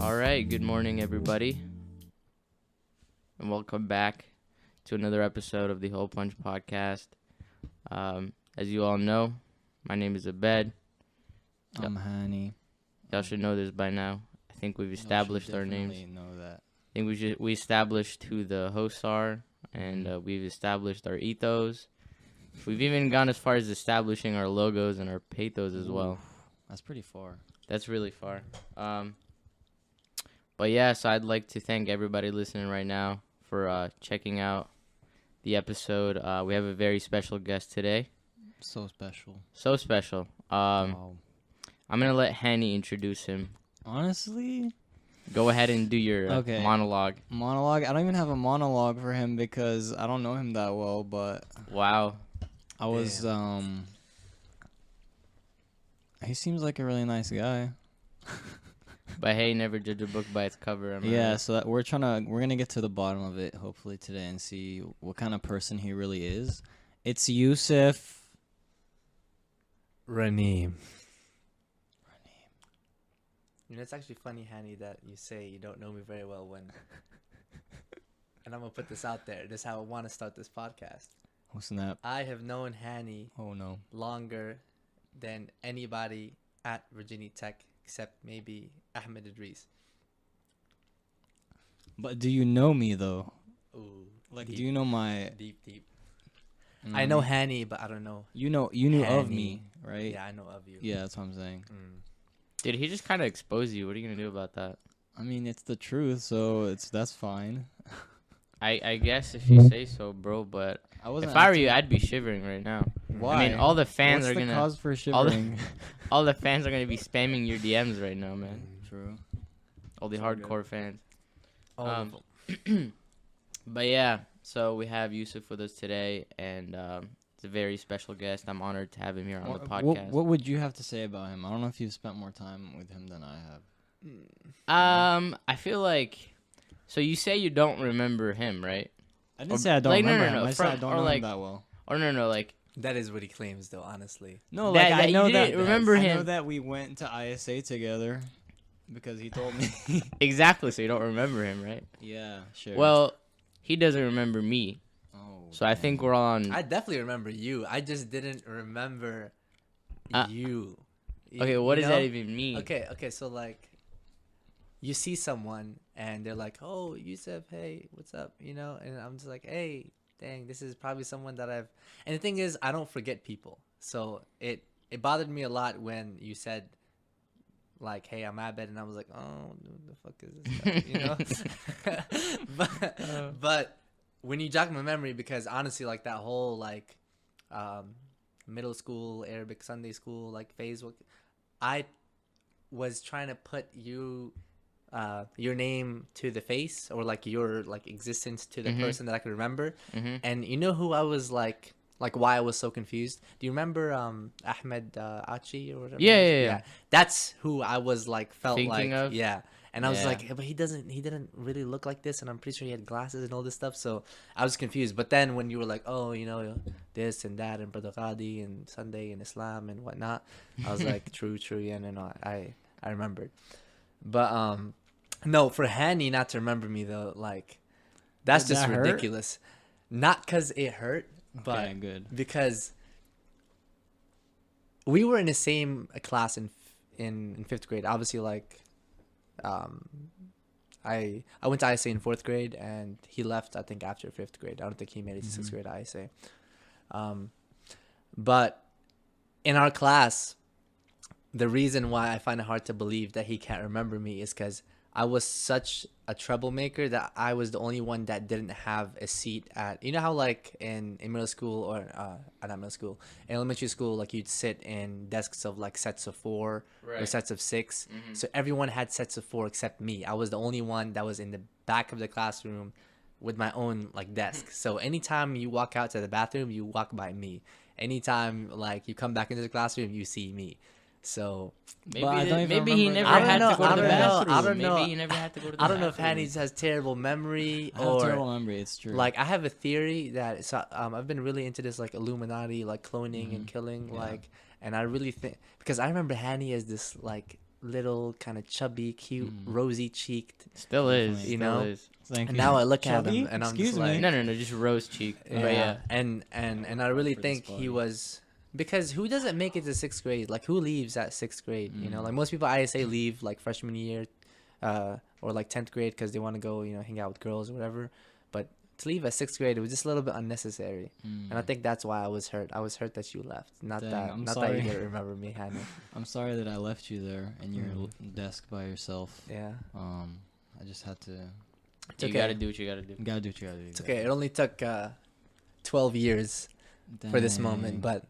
All right, good morning, everybody, and welcome back to another episode of the Whole Punch Podcast. As you all know, my name is Abed. I'm Hani. Y'all should know this by now. I think we've established our names. Know that. I think we established who the hosts are, and we've established our ethos. We've even gone as far as establishing our logos and our pathos as well. That's pretty far. That's really far. But yeah, so I'd like to thank everybody listening right now for checking out the episode. We have a very special guest today. So special. So special. Wow. I'm going to let Hani introduce him. Honestly, Go ahead and do your monologue. monologue. I don't even have a monologue for him because I don't know him that well. But Wow. I was He seems like a really nice guy. But hey, never judge a book by its cover. Am I Yeah. right? So that we're gonna get to the bottom of it hopefully today and see what kind of person he really is. It's Yusuf Raneem. You know, it's actually funny, Hani, that you say you don't know me very well when... And I'm going to put this out there. This is how I want to start this podcast. Oh snap. I have known Hani Oh no. longer than anybody at Virginia Tech except maybe Ahmed Idris. But do you know me though? Ooh. Like, deep, do you know my? Deep. I know Hani, but I don't know. You knew of Hani. me, right? Yeah, I know of you. Yeah, that's what I'm saying. Dude, he just kind of exposed you. What are you going to do about that? I mean, it's the truth, so that's fine. I guess if you say so, bro, but if I were you, I'd be shivering right now. Why? I mean, all the fans What's are the going to... cause for all the- shivering? All the fans are going to be spamming your DMs right now, man. True. All the It's all good. hardcore fans. All of Um, them. But yeah, so we have Yusuf with us today, and it's a very special guest. I'm honored to have him here on the podcast. What would you have to say about him? I don't know if you've spent more time with him than I have. I feel like, so you say you don't remember him, right? I Or- didn't say I don't like, no, remember no, him. no, I said I from- don't or know like- him that well. Or no, like, That is what he claims, though, honestly. No, That- like that I know you that. didn't remember I know him. that we went to ISA together because he told me. exactly, so you don't remember him, right? Yeah, sure. Well, he doesn't remember me, oh, so I think we're on... I definitely remember you. I just didn't remember you. okay, what You does know? that even mean? Okay, so like, you see someone and they're like, "Oh, Yusuf, hey, what's up?" You know, and I'm just like, "Hey, dang, this is probably someone that I've." And the thing is, I don't forget people, so it bothered me a lot when you said, like, "Hey, I'm Abed," and I was like, "Oh, who the fuck is this guy?" You know. But when you jog my memory, because honestly, like that whole like middle school Arabic Sunday school like phase, I was trying to put your name to the face, or like your like existence to the Mhm. person that I could remember. Mhm. And you know who I was like why I was so confused? Do you remember Ahmed Achi or whatever? Yeah, his- yeah, yeah. That's who I was like felt Thinking like of? yeah. And I was Yeah. like, but he didn't really look like this, and I'm pretty sure he had glasses and all this stuff. So I was confused. But then when you were like, oh, you know, this and that, and Brother Qadi and Sunday and Islam and whatnot, I was like, true, yeah, no, I remembered. But no, for Hani not to remember me though, like that's Did just that hurt? ridiculous. Not because it hurt, but okay, good. because we were in the same class in fifth grade. Obviously, like, I went to ISA in fourth grade, and he left, I think, after fifth grade. I don't think he made it to sixth grade ISA. But in our class, the reason why I find it hard to believe that he can't remember me is because I was such a troublemaker that I was the only one that didn't have a seat at, you know how like in middle school or not middle school, in elementary school, like you'd sit in desks of like sets of 4 or Right. sets of 6. Mhm. So everyone had sets of 4 except me. I was the only one that was in the back of the classroom with my own like desk. So anytime you walk out to the bathroom, you walk by me. Anytime like you come back into the classroom, you see me. So Maybe, But I don't even maybe he remember never that. had to go I to the don't know. bathroom. I don't know. Maybe he never had to go to the I don't know if bathroom. Hani has terrible memory I have or terrible memory. It's true. like I have a theory that so, I've been really into this like Illuminati, like cloning and killing, Yeah. like, and I really think because I remember Hani as this like little, kind of chubby, cute, Mm. rosy cheeked. Still is. Definitely. You Still know? is. Thank And you. now I look at Chubby? him and I'm Excuse just me. like, No, just rose cheek. yeah. But yeah. And I really For this think he body. was, because who doesn't make it to sixth grade? Like, who leaves at sixth grade? You know, Mm. like most people I say leave like freshman year, or like 10th grade because they want to go, you know, hang out with girls or whatever. But to leave at sixth grade, it was just a little bit unnecessary. And I Mm. think that's why I was hurt. I was hurt that you left. Not Dang, that I'm not that sorry. you didn't remember me, Hannah. I'm sorry that I left you there in your Mm. desk by yourself. Yeah. I just had to. It's You okay. gotta do what you gotta do. You gotta do what you gotta do. It's okay. It only took 12 years for this moment, Dang. but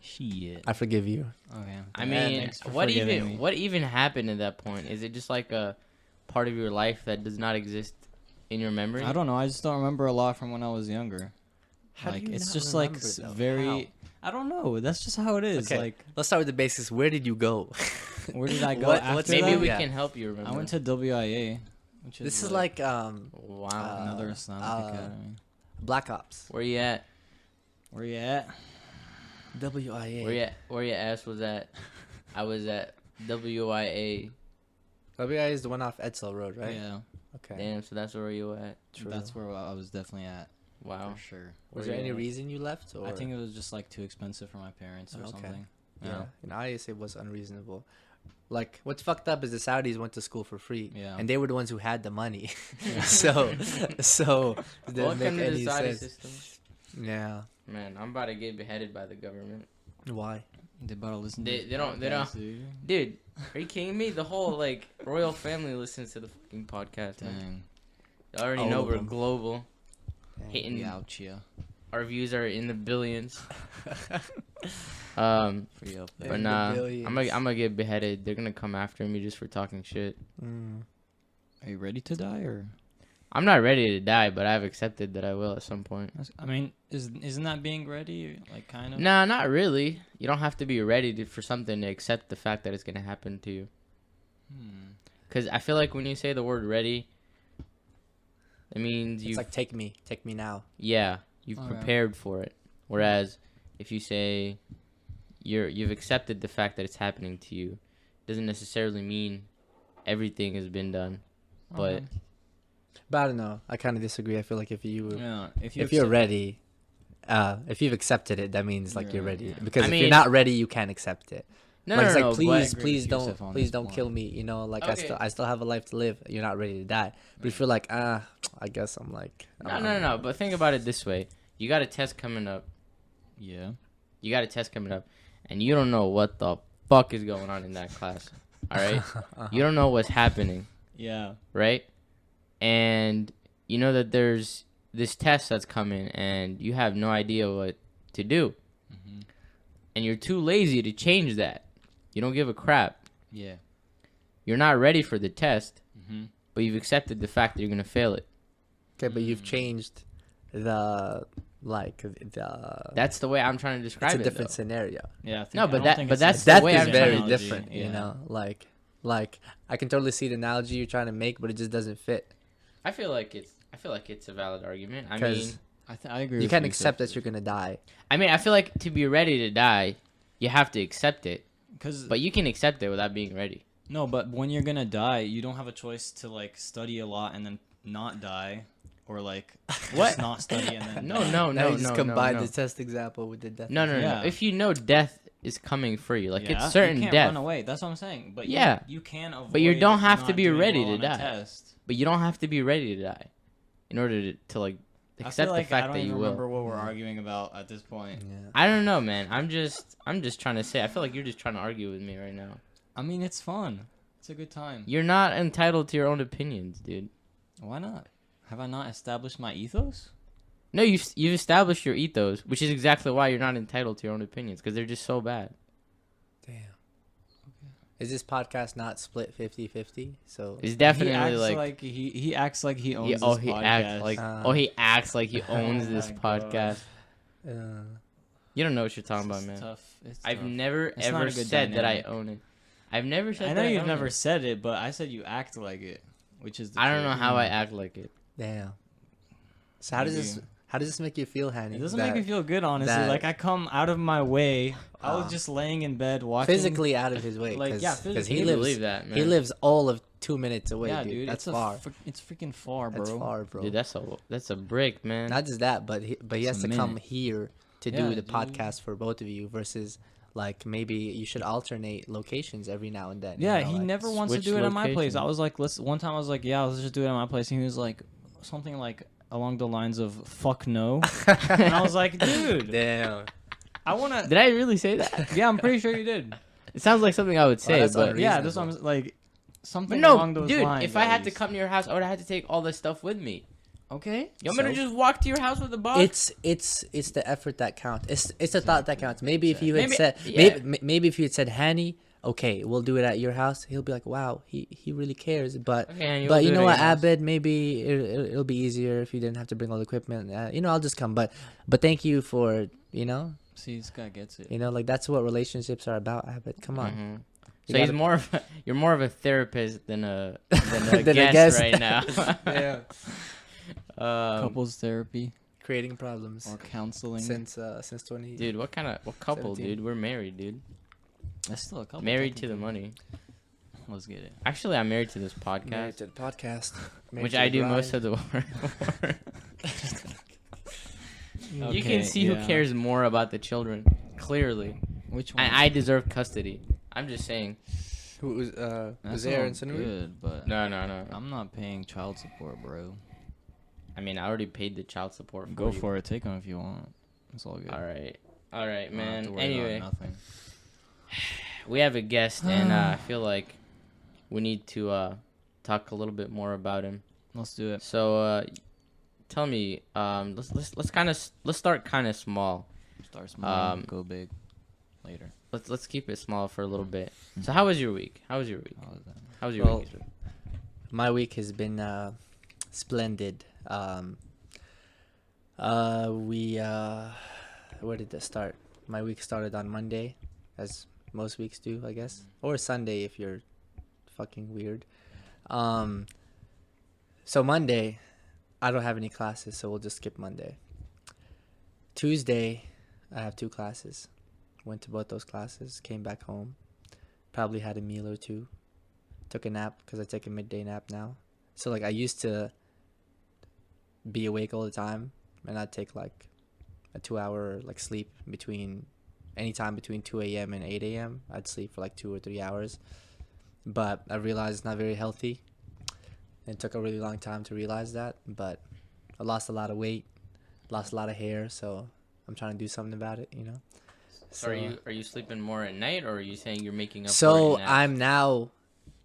Shit. I forgive you. Okay. I Yeah, mean, thanks for what forgiving even me. what even happened at that point? Is it just like a part of your life that does not exist in your memory? I don't know. I just don't remember a lot from when I was younger. How do Like you it's not just like remember, though? very. I don't know. That's just how it is. Okay. Like Let's start with the basics. Where did you go? where did I go What- after what's Maybe that? we Yeah. can help you remember. I went to WIA, which is This is like Wow. another Islamic academy. Black Ops. Where you at? Where you at? WIA. Where your ass was at? I was at WIA. WIA is the one off Edsel Road, right? Yeah, Okay. Damn, so that's where you were at. True. that's where I was definitely at Wow. for sure. Was Where there you any at? reason you left? Or? I think it was just like too expensive for my parents or Okay. something. Yeah. And I say it was unreasonable. Like, what's fucked up is the Saudis went to school for free. Yeah. And they were the ones who had the money. Yeah. so it didn't Welcome make to the any Saudi sense. system. Yeah. Man, I'm about to get beheaded by the government. Why? They about to listen. They- to they don't- they don't- podcasts, dude. Dude, are you kidding me? The whole like royal family listens to the fucking podcast. Man. Dang. You already All know of we're them. global. Dang. Hitting We out here. our views are in the billions. Free up But there. In the nah, billions. I'm gonna get beheaded. They're gonna come after me just for talking shit. Mm. Are you ready to die or? I'm not ready to die, but I've accepted that I will at some point. I mean, isn't that being ready? Like kind of. Nah, not really. You don't have to be ready for something to accept the fact that it's gonna happen to you. Hmm. Because I feel like when you say the word ready, it means It's you, like, take me now. yeah, you've Okay. prepared for it. Whereas if you say you've accepted the fact that it's happening to you, doesn't necessarily mean everything has been done. But Okay. But I don't know. I kind of disagree. I feel like if you Yeah, if you're accept- ready, if you've accepted it, that means like you're Yeah, ready. yeah. Because I if mean- you're not ready, you can't accept it. no, Like, no, it's no, like, but- please, I agree please with Yusuf on don't this kill point. me. You know, like Okay. I still have a life to live. You're not ready to die. But if you're like, I guess I'm like, no. But think about it this way: you got a test coming up. Yeah. You got a test coming up, and you don't know what the fuck is going on in that class. All right, you don't know what's happening, Yeah. right? And you know that there's this test that's coming, and you have no idea what to do, Hmm. and you're too lazy to change that. You don't give a crap. Yeah. You're not ready for the test, Hmm. but you've accepted the fact that you're gonna fail it. Okay, but you've changed the That's the way I'm trying to it's describe a it. different though. scenario. Yeah. No, but I don't think but it's that's a- the Death way is I'm very trying to- different, you yeah. know. Like I can totally see the analogy you're trying to make, but it just doesn't fit. I feel like it's a valid argument. I 'Cause mean, I agree. You with can't Yusuf. accept that you're gonna die. I feel like to be ready to die, you have to accept it. Cause But you can accept it without being ready. no, but when you're gonna die, you don't have a choice to like study a lot and then not die, or like What? just not study and then No, die. no, Now no, you just no, combine no, the test example with the death. no, no, no, Yeah. no. If you know death is coming for you, like Yeah, it's certain you can't death, run away. That's what I'm saying. But Yeah. you can avoid. But you don't have to not be doing ready well to on a die. Test. but you don't have to be ready to die in order to like I accept feel like the fact I don't that even you remember will. what we're arguing about at this point. Yeah. I don't know, man. I'm just trying to say. I feel like you're just trying to argue with me right now. I mean, it's fun. It's a good time. You're not entitled to your own opinions, dude. Why not? Have I not established my ethos? No, you've established your ethos, which is exactly why you're not entitled to your own opinions because they're just so bad. Damn. Is this podcast not split 50-50? So It's definitely he acts like, like he acts like he owns he, this he podcast. acts like he acts like he owns Oh this my God. podcast. uh, You don't know what you're talking It's about, man. tough. It's I've tough. never It's not ever a good said that I dynamic. own it. I've never said I that know I you've own never it. said it, but I said you act like it, which is. The I don't know truth. how I act like it. damn. So how does Maybe. How does this make you feel, Hani? It doesn't make me feel good, honestly. that- Like I come out of my way. I was Wow. just laying in bed watching. physically out of his way. Like, yeah, because physically. he I lives. believe that, man. He lives all of 2 minutes away, Yeah, dude. dude. That's it's far. It's freaking far, bro. That's far, bro. Dude, that's a brick, man. Not just that, but he It's has a to come minute. here to Yeah, do the dude. podcast for both of you versus like maybe you should alternate locations every now and then. Yeah, you know, he like, never wants to switch do it at my place. locations. I was like, one time I was like, yeah, let's just do it at my place, and he was like, something like along the lines of "fuck no," and I was like, dude, Damn. I wanna. Did I really say that? Yeah, I'm pretty sure you did. It sounds like something I would say, that's but Yeah, that's what I'm like. but Something no, along those dude. lines. If I at had to least. come to your house, I would have had to take all this stuff with me. Okay. You want me to just walk to your house with a box? It's the effort that counts. It's the thought that counts. Maybe if you had Maybe- said yeah. maybe if you had said Hanny, okay, we'll do it at your house. He'll be like, wow, he really cares. But Okay, and but you'll you do it know at what, your house. Abed, maybe it'll be easier if you didn't have to bring all the equipment. I'll just come. But thank you for See, this guy gets it. like that's what relationships are about. Abed, come on. Mhm. You So he's gotta- more of you're more of a therapist than a Than a guest guest. right now. Yeah. Couples therapy Creating problems or counseling. since 20. dude, what couple, 17. dude? We're married, dude. That's still a couple. Married to the money. Let's get it. Actually, I'm married to this Married podcast, to the podcast, which I do most of the work for. You can see who cares more about the children. Clearly, Which one? and I deserve custody. I'm just saying. Who was That's there all in Sunuri? good, but No. I'm not paying child support, bro. I mean, I already paid the child support. For Go you. for it. Take them if you want. It's all good. All right, You don't have man. to worry about Anyway, nothing. we have a guest, and I feel like we need to talk a little bit more about him. Let's do it. So, tell me, let's start kind of small. Start small, Um, go big. Later. Let's keep it small for a little bit. So, how was your week? How is that? How was your Well, week? My week has been splendid. Where did this start? My week started on Monday, as most weeks do, I guess, or Sunday if you're fucking weird. So Monday, I don't have any classes, so we'll just skip Monday. Tuesday, I have 2 classes. Went to both those classes, came back home, probably had a meal or two, took a nap because I take a midday nap now. So like I used to be awake all the time, and I'd take like a 2-hour like sleep anytime between 2 a.m. and 8 a.m. I'd sleep for like 2 or 3 hours, but I realized it's not very healthy. It took a really long time to realize that, but I lost a lot of weight, lost a lot of hair, so I'm trying to do something about it, So, are you sleeping more at night, or are you saying you're making up? So for it now? I'm now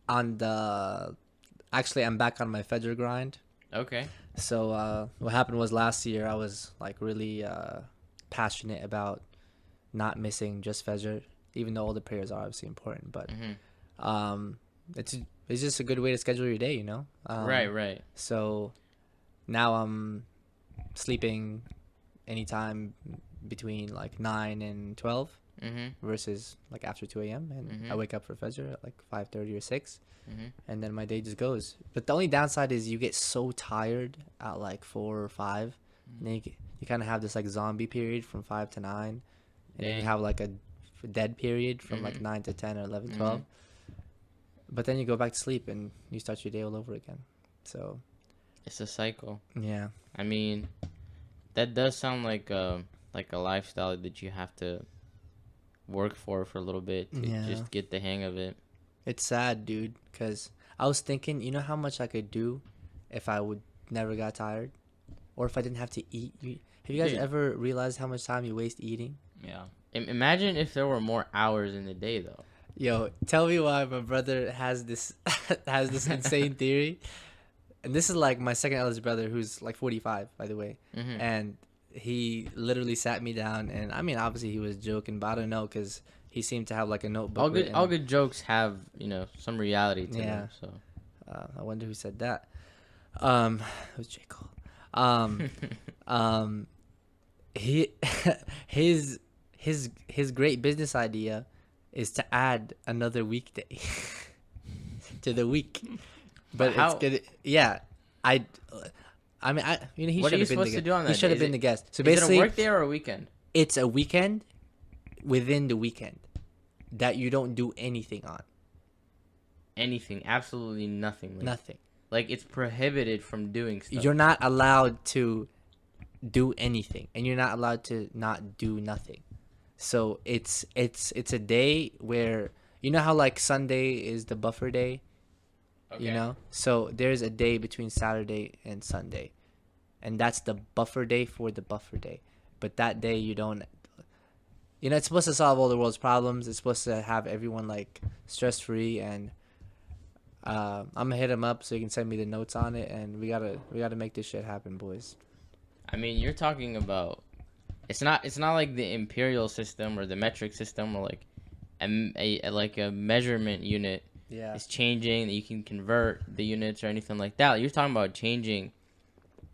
on I'm back on my Fedger grind. Okay. So what happened was last year I was like really passionate about not missing just Fedger, even though all the prayers are obviously important. But it's just a good way to schedule your day, Right. So now I'm sleeping anytime between like 9 and 12 versus like after 2 a.m. and I wake up for Fedger at like 5:30 or 6. And then my day just goes. But the only downside is you get so tired at like 4 or 5. And then you kind of have this like zombie period from 5 to 9. And then you Dang. have like a dead period from like 9 to 10 or 11, 12. But then you go back to sleep and you start your day all over again. So, It's a cycle. yeah. I mean, that does sound like a lifestyle that you have to work for a little bit to Yeah. just get the hang of it. It's sad, dude, because I was thinking, how much I could do if I would never got tired? Or if I didn't have to eat. Have you guys Dude. ever realized how much time you waste eating? Yeah. Imagine if there were more hours in the day, though. Yo, tell me why my brother has this insane theory. And this is like my second eldest brother, who's like 45, by the way. Mhm. And he literally sat me down, and I mean, obviously he was joking, but I don't know, because he seemed to have like a notebook. All good jokes have some reality to them. So I wonder who said that. It was J. Cole. He his great business idea is to add another weekday to the week. But how- it's gonna, yeah. I I mean, he What are should you have been supposed the to guest. do on that He should day? have been the guest. So Is it a basically, work day or a weekend? it's a weekend within the weekend that you don't do anything on. Anything, absolutely nothing. Nothing. Like it's prohibited from doing stuff. You're not allowed to do anything, and you're not allowed to not do nothing. So it's a day where you know how like Sunday is the buffer day, you know. So there's a day between Saturday and Sunday, and that's the buffer day for the buffer day. But that day you don't. You know, it's supposed to solve all the world's problems. It's supposed to have everyone like stress free, and I'm gonna hit him up so he can send me the notes on it, and we gotta make this shit happen, boys. I mean, you're talking about. It's not like the imperial system or the metric system or like a measurement unit Yeah. is changing that you can convert the units or anything like that. You're talking about changing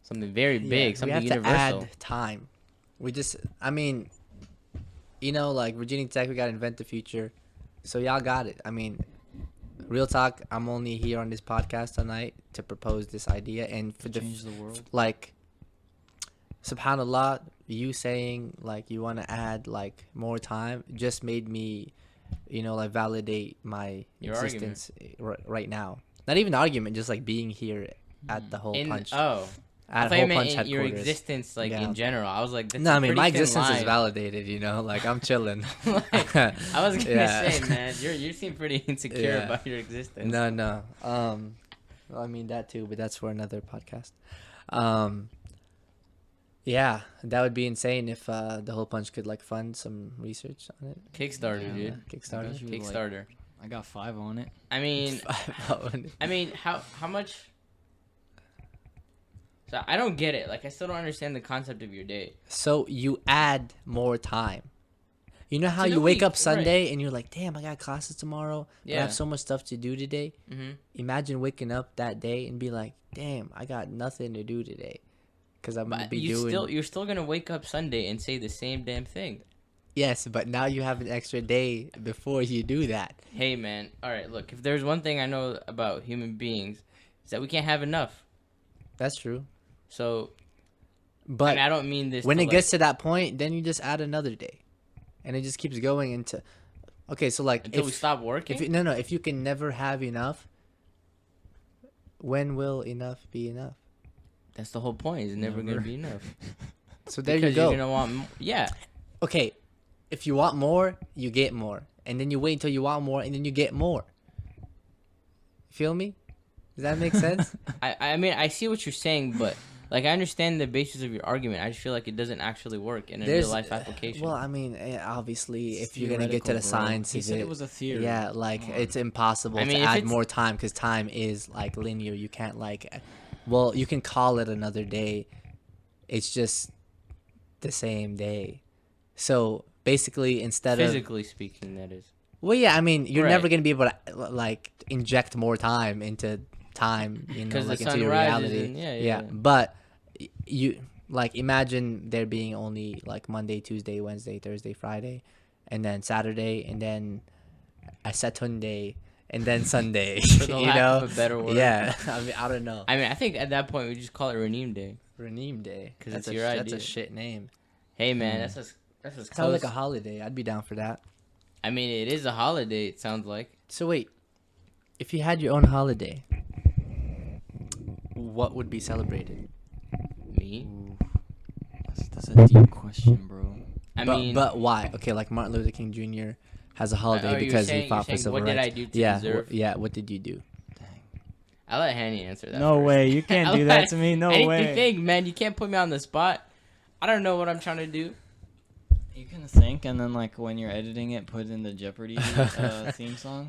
something very big, something we have universal. to add time. I mean, you know, like Virginia Tech, we gotta invent the future. So y'all got it. I mean, real talk. I'm only here on this podcast tonight to propose this idea and for Change the world. like. Subhanallah, you saying like you want to add like more time just made me, you know, like validate my Your existence right now. Not even argument, just like being here at the whole punch. I I thought you meant in your existence, like Yeah. in general. I was like, that's No, a I mean pretty my thin existence is line. validated. You know, like I'm chilling. Like, I was gonna Yeah. say, man, you seem pretty insecure Yeah. about your existence. No. I mean that too, but that's for another podcast. Yeah, that would be insane if the whole punch could like fund some research on it. Kickstarter, Yeah. dude. I Kickstarter. got you. Kickstarter. I got 5 on it. I mean, how much? So I don't get it. Like, I still don't understand the concept of your day. So you add more time. You know how To the you wake week, up right. Sunday and you're like, damn, I got classes tomorrow. But I Yeah. have so much stuff to do today. Mm-hmm. Imagine waking up that day and be like, damn, I got nothing to do today. Because I'm going to But be doing... you're still gonna wake up Sunday and say the same damn thing. Yes, but now you have an extra day before you do that. Hey, man. All right, look. If there's one thing I know about human beings, is that we can't have enough. That's true. So, But I don't mean this. when to, it gets to that point, then you just add another day. And it just keeps going into... Okay, so like... until we stop working. If you can never have enough, when will enough be enough? That's the whole point. It's never Never. gonna be enough. So there Because you go. you're gonna want more. Yeah. Okay, if you want more, you get more. And then you wait until you want more, and then you get more. Feel me? Does that make sense? I mean, I see what you're saying, but like I understand the basis of your argument. I just feel like it doesn't actually work in a real life application. Well, I mean, obviously, It's if you're gonna get to the theoretical, bro. science, He said it was a theory. yeah, like Come on. it's impossible I mean, to if add it's- more time because time is like linear. You can't like, well, you can call it another day. It's just the same day. So basically, instead of Physically speaking, that is. well, yeah, I mean, you're never Right. gonna be able to like inject more time into time, you know, 'Cause the like into sun your rises reality. and- yeah. But you like imagine there being only like Monday, Tuesday, Wednesday, Thursday, Friday, and then Saturday, and then a Saturday, and then Sunday. For the you lack know, of a better word. yeah. I mean, I don't know. I mean, I think at that point we just call it Reneem Day. Reneem Day, 'Cause that's it's a your that's a idea. shit name. Hey, man, that's as Sounds close. like a holiday. I'd be down for that. I mean, it is a holiday. It sounds like. So wait, if you had your own holiday, what would be celebrated? Me. Ooh, that's a deep question, bro. I but, mean, but why? Okay, like Martin Luther King Jr. has a holiday you're because saying- he fought you're for saying, civil what did rights. I do to yeah, deserve? yeah. What did you do? I'll let Hanny answer that. No first. way. You can't I'll do that let to me. No Hanny way. think, man. You can't put me on the spot. I don't know what I'm trying to do. You can think, and then like when you're editing it, put in the Jeopardy theme song.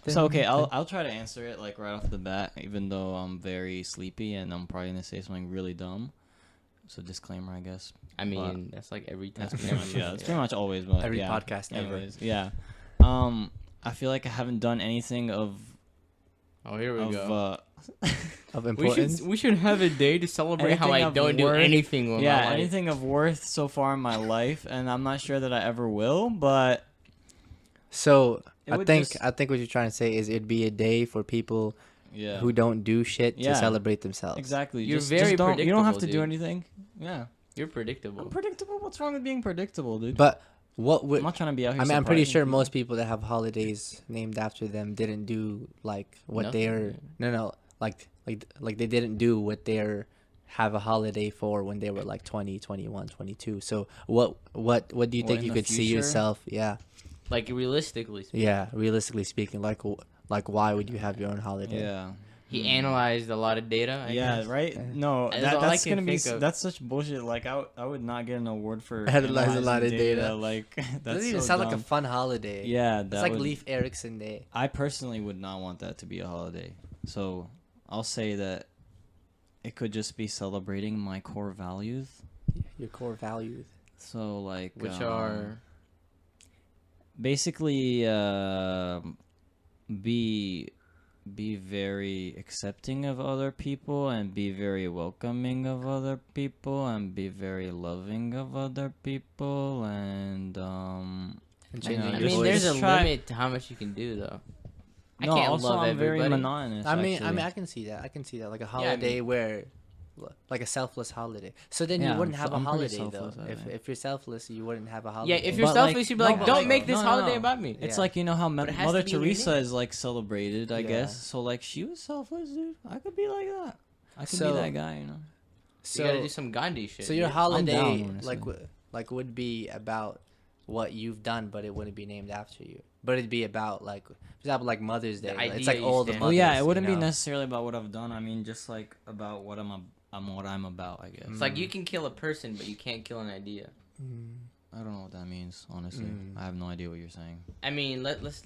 So okay, I'll try to answer it like right off the bat, even though I'm very sleepy and I'm probably gonna say something really dumb. So disclaimer, I guess. I mean, that's like every time. That's pretty much That's pretty much always. But Every yeah. podcast ever. Anyways, yeah. I feel like I haven't done anything of Oh, here we go. Of We importance. should have a day to celebrate how Anything I of don't do worth- anything with my yeah, life. anything of worth so far in my life, and I'm not sure that I ever will. But So It I would think just- I think what you're trying to say is it'd be a day for people yeah. who don't do shit Yeah. to celebrate themselves. Exactly. You're just very don't. You don't have to predictable, do dude. anything. Yeah. You're predictable. I'm predictable. What's wrong with being predictable, dude? But what would I'm not trying to be out here. I mean, I'm pretty surprising sure people. most people that have holidays named after them didn't do like what Nothing, they're no like they didn't do what they're have a holiday for when they were like 20, 21, 22. So what do you What, think in you the could see future? yourself? Yeah. Like realistically speaking. Yeah, realistically speaking, like why would you have your own holiday? Yeah. He analyzed a lot of data. I Yeah, guess. right. Yeah. No, That's all I that's can gonna be think of. that's such bullshit. Like I would not get an award for Analyze a analyzing lot of data. Like Doesn't that's even so sound like a dumb. fun holiday. Yeah, It's that like would, Leif Erikson Day. I personally would not want that to be a holiday. So I'll say that it could just be celebrating my core values. Your core values. So like, Which are basically be very accepting of other people and be very welcoming of other people and be very loving of other people and And Yeah, changing I your just- mean, there's a just try- limit to how much you can do, though. I no, can't also love I'm very everybody. monotonous. I mean, actually. I can see that. I can see that, like a I mean- holiday where, like a selfless holiday. So then Yeah, you wouldn't so have a I'm pretty holiday though. selfless, I think. If you're selfless, you wouldn't have a Yeah, holiday. if you're But, selfish, like- you'd be no, like, but, don't like- make this no, no, holiday no. about me. It's Yeah. like, you know how But it has Mother to be Teresa unique. is like celebrated, I Yeah. guess. So like she was selfless, dude. I could be like that. I could So- be that guy, you know. You gotta do some Gandhi shit. So your dude. holiday, down, honestly. like would be about what you've done, but it wouldn't be named after you. But it'd be about like, for example, like Mother's Day. The It's idea like you all the stand mothers. Well, yeah, it you wouldn't be know? necessarily about what I've done. I mean, just like about what what I'm about, I guess. It's like you can kill a person, but you can't kill an idea. I don't know what that means, honestly. Mm. I have no idea what you're saying. I mean, let's.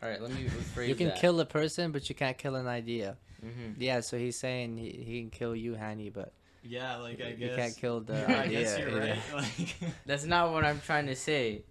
All right, let me rephrase You can that. kill a person, but you can't kill an idea. Mm-hmm. Yeah, so he's saying he can kill you, Hani, but Yeah, like you can't kill the I idea. guess you're yeah. right. Like, That's not what I'm trying to say.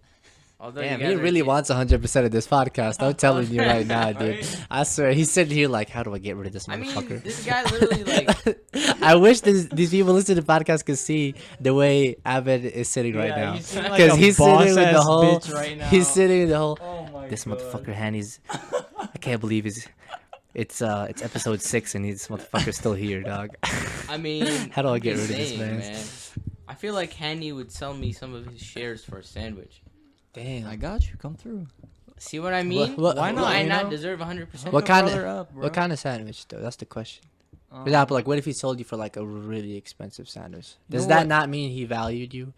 Although Damn, you he guys are really ki- wants 100% of this podcast. I'm telling you right now, dude. Right? I swear, he's sitting here like, how do I get rid of this I mean, motherfucker? this guy literally like. I wish these people listening to the podcast could see the way Abed is sitting right yeah, now. you seem like Because a he's sitting with the boss-ass whole. bitch right now. He's sitting with the whole. Oh my This God. motherfucker Hanny's. I can't believe it's episode 6 and this motherfucker's still here, dog. I mean, How do I I'm get just rid of this saying, man? I feel like Handy would sell me some of his shares for a sandwich. Damn. I got you. Come through. See what I mean? What- Why what- not? I you not know? deserve 100%? What kind of- Brother up, bro. What kind of sandwich though? That's the question. For Um, example, like what if he sold you for like a really expensive sandwich? You Does know that what? not mean he valued you?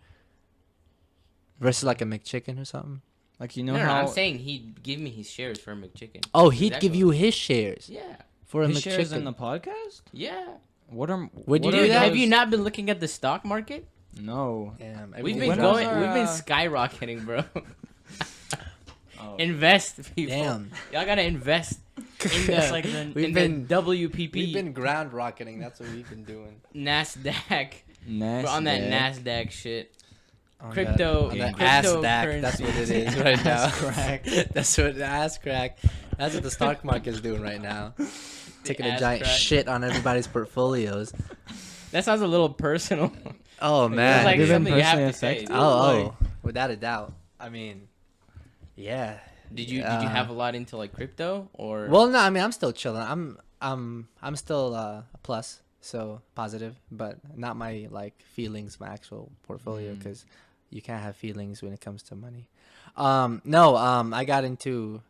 Versus like a McChicken or something? like, you know No, no, how I'm saying he'd give me his shares for a McChicken. Oh, he'd give Exactly. you his shares Yeah, for a his shares in McChicken. the podcast? yeah. What are? Would you what do are Dude, that? have those- you not been looking at the stock market? No. Damn, We've everything- been When going. was our, We've been uh, skyrocketing, bro. Oh. Invest, people. Damn. Y'all gotta invest in It's the, like the We've in been- the WPP, We've been ground rocketing. That's what we've been doing. Nasdaq. We're Nasdaq. on that Nasdaq shit. On Crypto- on that crypto ass stack. That's what it currency. is right now. Ass crack. That's what ass crack. That's what the stock market's doing right now. Taking a ass giant crack. shit on everybody's portfolios. That sounds a little personal. Oh man. like You've been something you have personally to say, affected? dude. Oh, without a doubt. I mean, yeah. Did you have a lot into like crypto or? Well, no. I mean, I'm still chilling. I'm still a plus, so positive, but not my like feelings, my actual portfolio, Mm. because you can't have feelings when it comes to money. No. I got into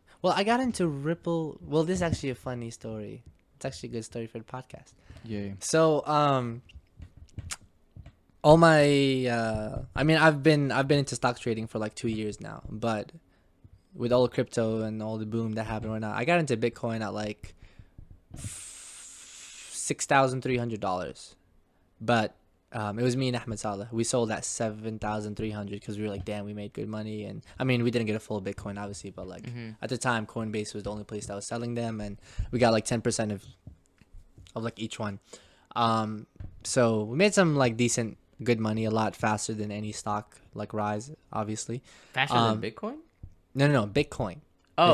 Ripple. Well, this is actually a funny story. It's actually a good story for the podcast. Yeah. So, all my, I mean, I've been into stock trading for like 2 years now, but with all the crypto and all the boom that happened right now, I got into Bitcoin at like $6,300, but it was me and Ahmed Saleh. We sold at 7,300 because we were like, damn, we made good money, and I mean, we didn't get a full Bitcoin obviously, but like Mhm. at the time, Coinbase was the only place that was selling them, and we got like 10% of like each one. So we made some like decent, good money, a lot faster than any stock like rise, obviously. faster than Bitcoin? No, Bitcoin. Oh,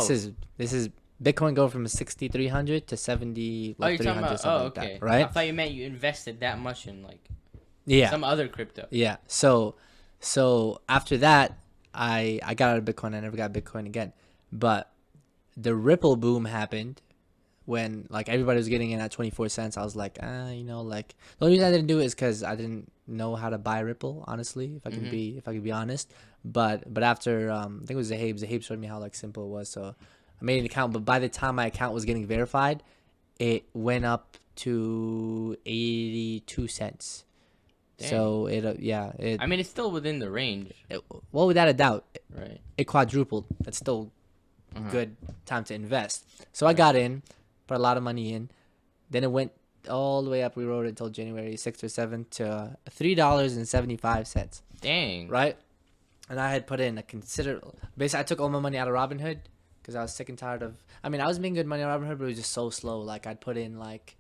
This is Bitcoin going from 6,300 to 70 oh, like you're talking 300 about. something Oh, like okay. that, right? I thought you meant you invested that much in like Yeah. some other crypto. Yeah. So after that, I got out of Bitcoin. I never got Bitcoin again. But the Ripple boom happened when like everybody was getting in at 24 cents. I was like, like the only reason I didn't do it is because I didn't know how to buy Ripple, honestly, if I could be honest. But after I think it was Zahabe showed me how like simple it was. So I made an account, but by the time my account was getting verified, it went up to 82 cents. Dang. So I mean, it's still within the range, well, without a doubt, right? it quadrupled. That's still Uh-huh. good time to invest. So I got in, put a lot of money in. Then it went all the way up. We rode it until January 6th or 7th to $3.75. Dang. Right? And I had put in a considerable. Basically, I took all my money out of Robinhood because I was sick and tired of. I mean, I was making good money on Robinhood, but it was just so slow. Like I'd put in like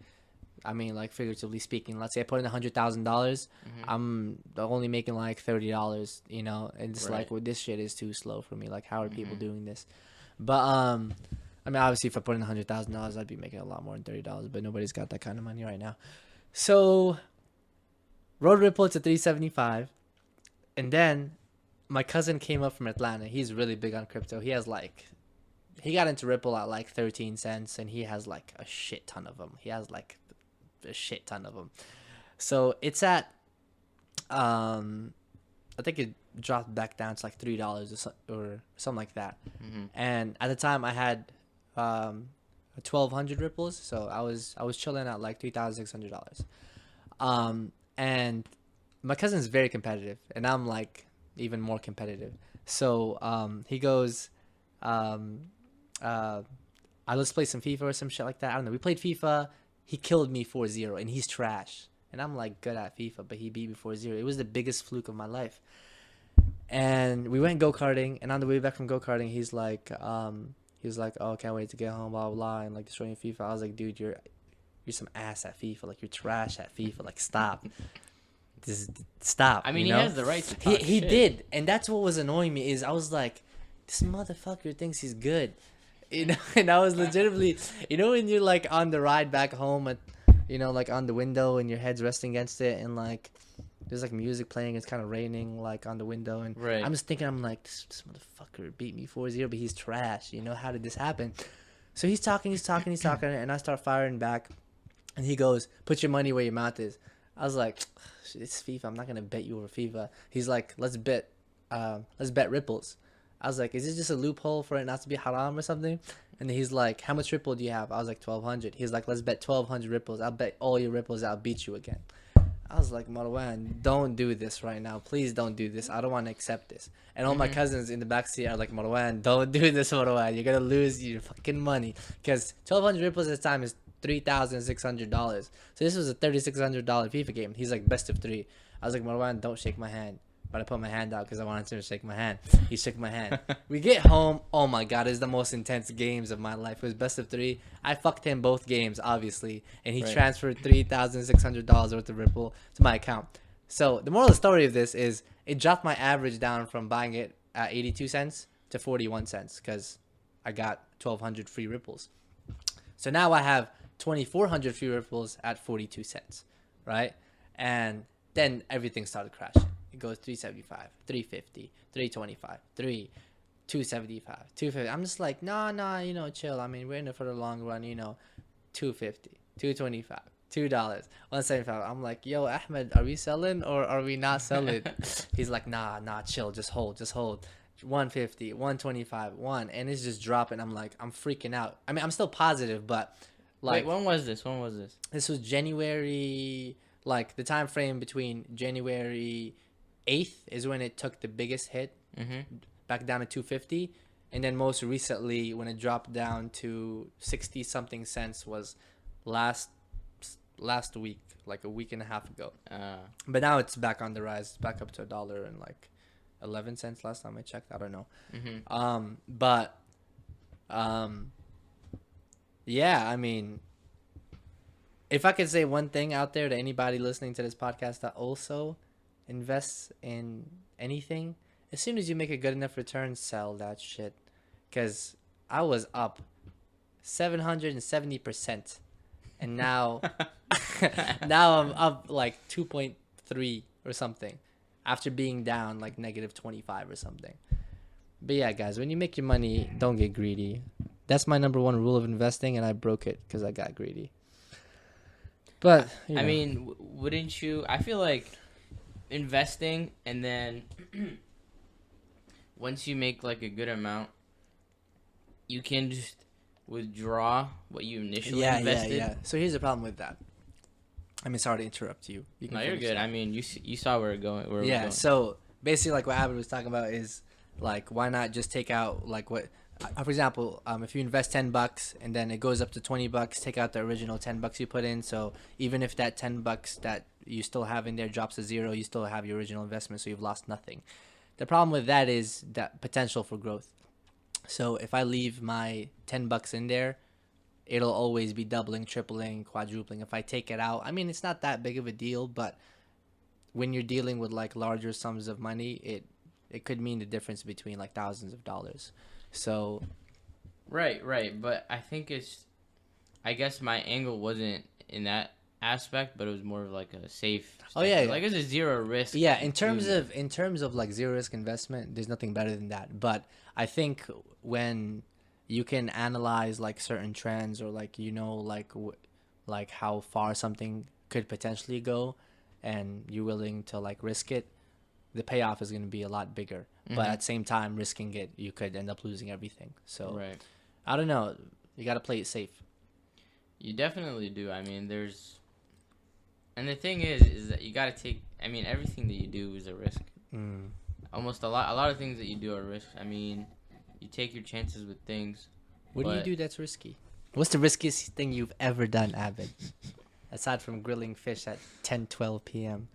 figuratively speaking, let's say I put in $100,000, I'm only making like $30, and it's Right. like, well, this shit is too slow for me. Like, how are people doing this? But I mean, obviously, if I put in $100,000, I'd be making a lot more than $30. But nobody's got that kind of money right now. So, rode Ripple to 375, and then my cousin came up from Atlanta. He's really big on crypto. He got into Ripple at like 13 cents, and he has like a shit ton of them. So it's at, I think it dropped back down to like $3 or something like that. And at the time, I had 1,200 ripples, so I was chilling at like $3,600. And my cousin's very competitive, and I'm like even more competitive. So he goes, let's play some FIFA or some shit like that. I don't know. We played FIFA. He killed me 4-0, and he's trash. And I'm like good at FIFA, but he beat me 4-0. It was the biggest fluke of my life. And we went go-karting, and on the way back from go-karting, he's like, oh, can't wait to get home, blah, blah, blah, and like destroying FIFA. I was like, dude, you're some ass at FIFA. Like, you're trash at FIFA. Like, stop. Just stop. I mean, he has the right to talk He shit. did. And that's what was annoying me is I was like, this motherfucker thinks he's good. And I was legitimately, when you're like on the ride back home at, like on the window and your head's resting against it and like there's like music playing, it's kind of raining like on the window, and Right. I'm just thinking, I'm like, this motherfucker beat me 4-0, but he's trash. How did this happen? So he's talking, and I start firing back, and he goes, put your money where your mouth is. I was like, it's FIFA. I'm not gonna bet you over FIFA. He's like, let's bet ripples. I was like, is this just a loophole for it not to be haram or something? And he's like, how much ripple do you have? I was like, 1,200. He's like, let's bet 1,200 ripples. I'll bet all your ripples. I'll beat you again. I was like, Marwan, don't do this right now. Please don't do this. I don't want to accept this. And all my cousins in the backseat are like, Marwan, don't do this, Marwan. You're going to lose your fucking money. Because 1,200 ripples at the time is $3,600. So this was a $3,600 FIFA game. He's like, best of 3. I was like, Marwan, don't shake my hand. But I put my hand out because I wanted him to shake my hand. He shook my hand. We get home. Oh my God, it's the most intense games of my life. It was best of 3. I fucked him both games, obviously. And he Right. transferred $3,600 worth of Ripple to my account. So the moral of the story of this is it dropped my average down from buying it at 82 cents to 41 cents because I got 1,200 free Ripples. So now I have 2,400 free Ripples at 42 cents, right? And then everything started crashing. It goes 375, 350, 325, 275, 250. I'm just like, nah, chill. I mean, we're in it for the long run, 250, 225, $2, 175. I'm like, yo, Ahmed, are we selling or are we not selling? He's like, nah, chill, just hold. 150, 125, 1, and it's just dropping. I'm like, I'm freaking out. I mean, I'm still positive, but like, Wait, when was this? this was January, like the time frame between January 8th is when it took the biggest hit, back down to 250, and then most recently when it dropped down to 60 something cents was last week, like a week and a half ago. But now it's back on the rise. It's back up to $1 and like 11 cents last time I checked. I don't know. Yeah, I mean, if I could say one thing out there to anybody listening to this podcast that also invests in anything, as soon as you make a good enough return, sell that shit. Because I was up 770%, and now now I'm up like 2.3 or something after being down like negative 25 or something. But yeah, guys, when you make your money, don't get greedy. That's my number one rule of investing, and I broke it because I got greedy. But you I know. mean, wouldn't you? I feel like investing, and then once you make like a good amount, you can just withdraw what you initially invested. Yeah. So here's the problem with that. I mean, sorry to interrupt you. You No, you're finish good. that. I mean, you saw where it going. Where it was Yeah. going. So basically, like what Abed was talking about is like, why not just take out like what, for example, if you invest $10 and then it goes up to $20, take out the original $10 you put in. So even if that $10 that you still have in there drops to zero, you still have your original investment, so you've lost nothing. The problem with that is that potential for growth. So if I leave my $10 in there, it'll always be doubling, tripling, quadrupling. If I take it out, I mean, it's not that big of a deal, but when you're dealing with like larger sums of money, it could mean the difference between like thousands of dollars. So Right. But I think I guess my angle wasn't in that aspect, but it was more of like a safe. Oh, yeah. Like it's a zero risk. yeah, in terms of like zero risk investment, there's nothing better than that. But I think when you can analyze like certain trends or like like how far something could potentially go, and you're willing to like risk it, the payoff is going to be a lot bigger. But at the same time, risking it, you could end up losing everything. So Right. I don't know. You got to play it safe. You definitely do. I mean, and the thing is that you got to take. I mean, everything that you do is a risk. Almost a lot of things that you do are risk. I mean, you take your chances with things. What do you But- do that's risky? What's the riskiest thing you've ever done, Abed? Aside from grilling fish at 10-12 p.m.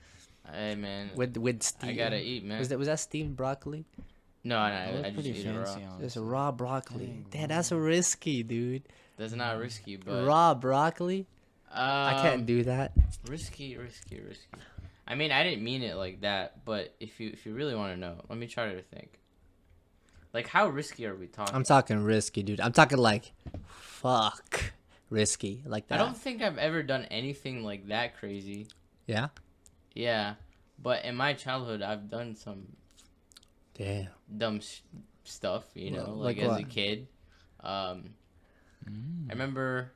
Hey man, with steam. I gotta eat, man. Was that steamed broccoli? No, That was I just pretty eat it raw. fancy, Just honestly. raw broccoli. Dang, Damn, bro. that's risky, dude. That's not risky, but Raw broccoli? I can't do that. risky. I mean, I didn't mean it like that, but if you really want to know, let me try to think. Like, how risky are we talking? I'm talking risky, dude. I'm talking like, fuck, risky, like that. I don't think I've ever done anything like that crazy. Yeah. Yeah, but in my childhood, I've done some Damn. dumb stuff, you know, Well, like like as what? a kid. I remember.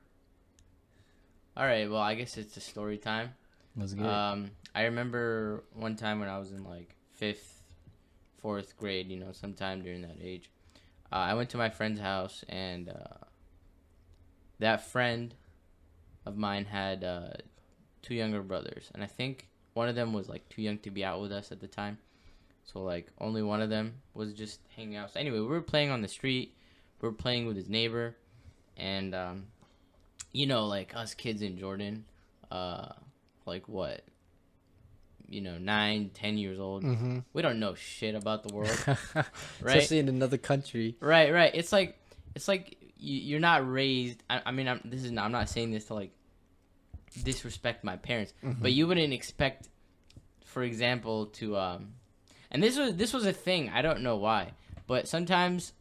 All right, well, I guess it's a story time. Let's get it. I remember one time when I was in like 4th grade, you know, sometime during that age. I went to my friend's house, and that friend of mine had 2 younger brothers, and I think one of them was like too young to be out with us at the time. So like only one of them was just hanging out. So anyway, we were playing on the street. We were playing with his neighbor, and you know, like us kids in Jordan, like what, you know, 9-10 years old. Mm-hmm. We don't know shit about the world, right? Especially in another country. Right. It's like you're not raised. I mean, I'm not saying this to like disrespect my parents, but you wouldn't expect, for example, to and this was a thing. I don't know why, but sometimes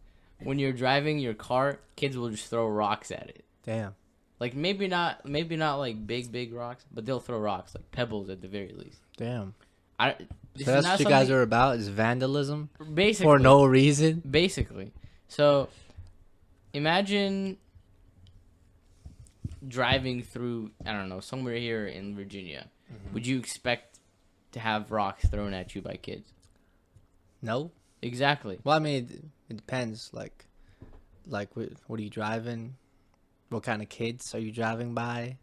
when you're driving your car, kids will just throw rocks at it. Damn. Like maybe not like big rocks, but they'll throw rocks, like pebbles at the very least. Damn. This So is that's not what you guys something- are about, is vandalism basically for no reason. Basically. So imagine driving through, I don't know, somewhere here in Virginia. Would you expect to have rocks thrown at you by kids? No. Exactly. Well, I mean, it depends. Like what are you driving? What kind of kids are you driving by?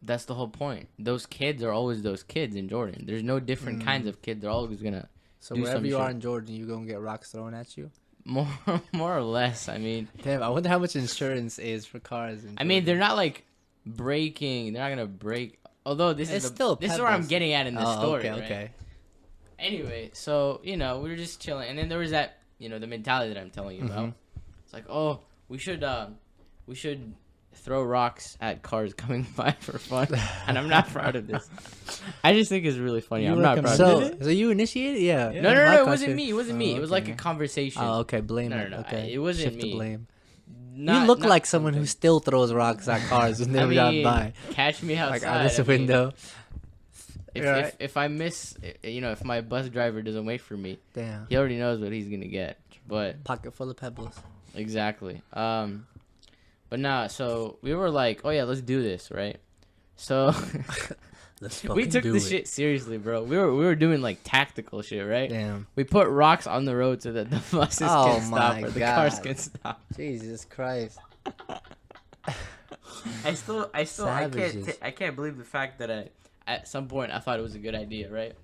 That's the whole point. Those kids are always those kids in Jordan. There's no different kinds of kids. They're always gonna So do wherever some you are shit. in Jordan, you gonna get rocks thrown at you. more or less. I mean, Damn, I wonder how much insurance is for cars. In I mean, they're Jordan. not like breaking. They're not gonna break. Although this It's is still this is where I'm pebbles. getting at in this Oh, story. okay, right? okay. Anyway, so you know, we were just chilling, and then there was that, you know, the mentality that I'm telling you about. It's like, oh, we should throw rocks at cars coming by for fun, and I'm not proud of this. I just think it's really funny. You I'm not proud of So, it. so you initiated? Yeah. Yeah. No, My it wasn't country. me. It wasn't me. Oh, It was like a okay. conversation. Oh, okay. Blame No, it. no, Okay. it wasn't Shift me. the blame. Not- you look not like someone who something. still throws rocks at cars when I they drive mean, by, catch me outside. like out this I mean, window. If, You're if right. if I miss, you know, if my bus driver doesn't wait for me, Damn. he already knows what he's gonna get. But Pocket full of pebbles. Exactly. But nah, so we were like, oh yeah, let's do this, right? So Let's we took do this shit seriously, bro. We were doing like tactical shit, right? Damn. We put rocks on the road so that the buses Oh can stop my or the cars God. can stop. Jesus Christ. Savages. I can't believe the fact that at some point I thought it was a good idea, right?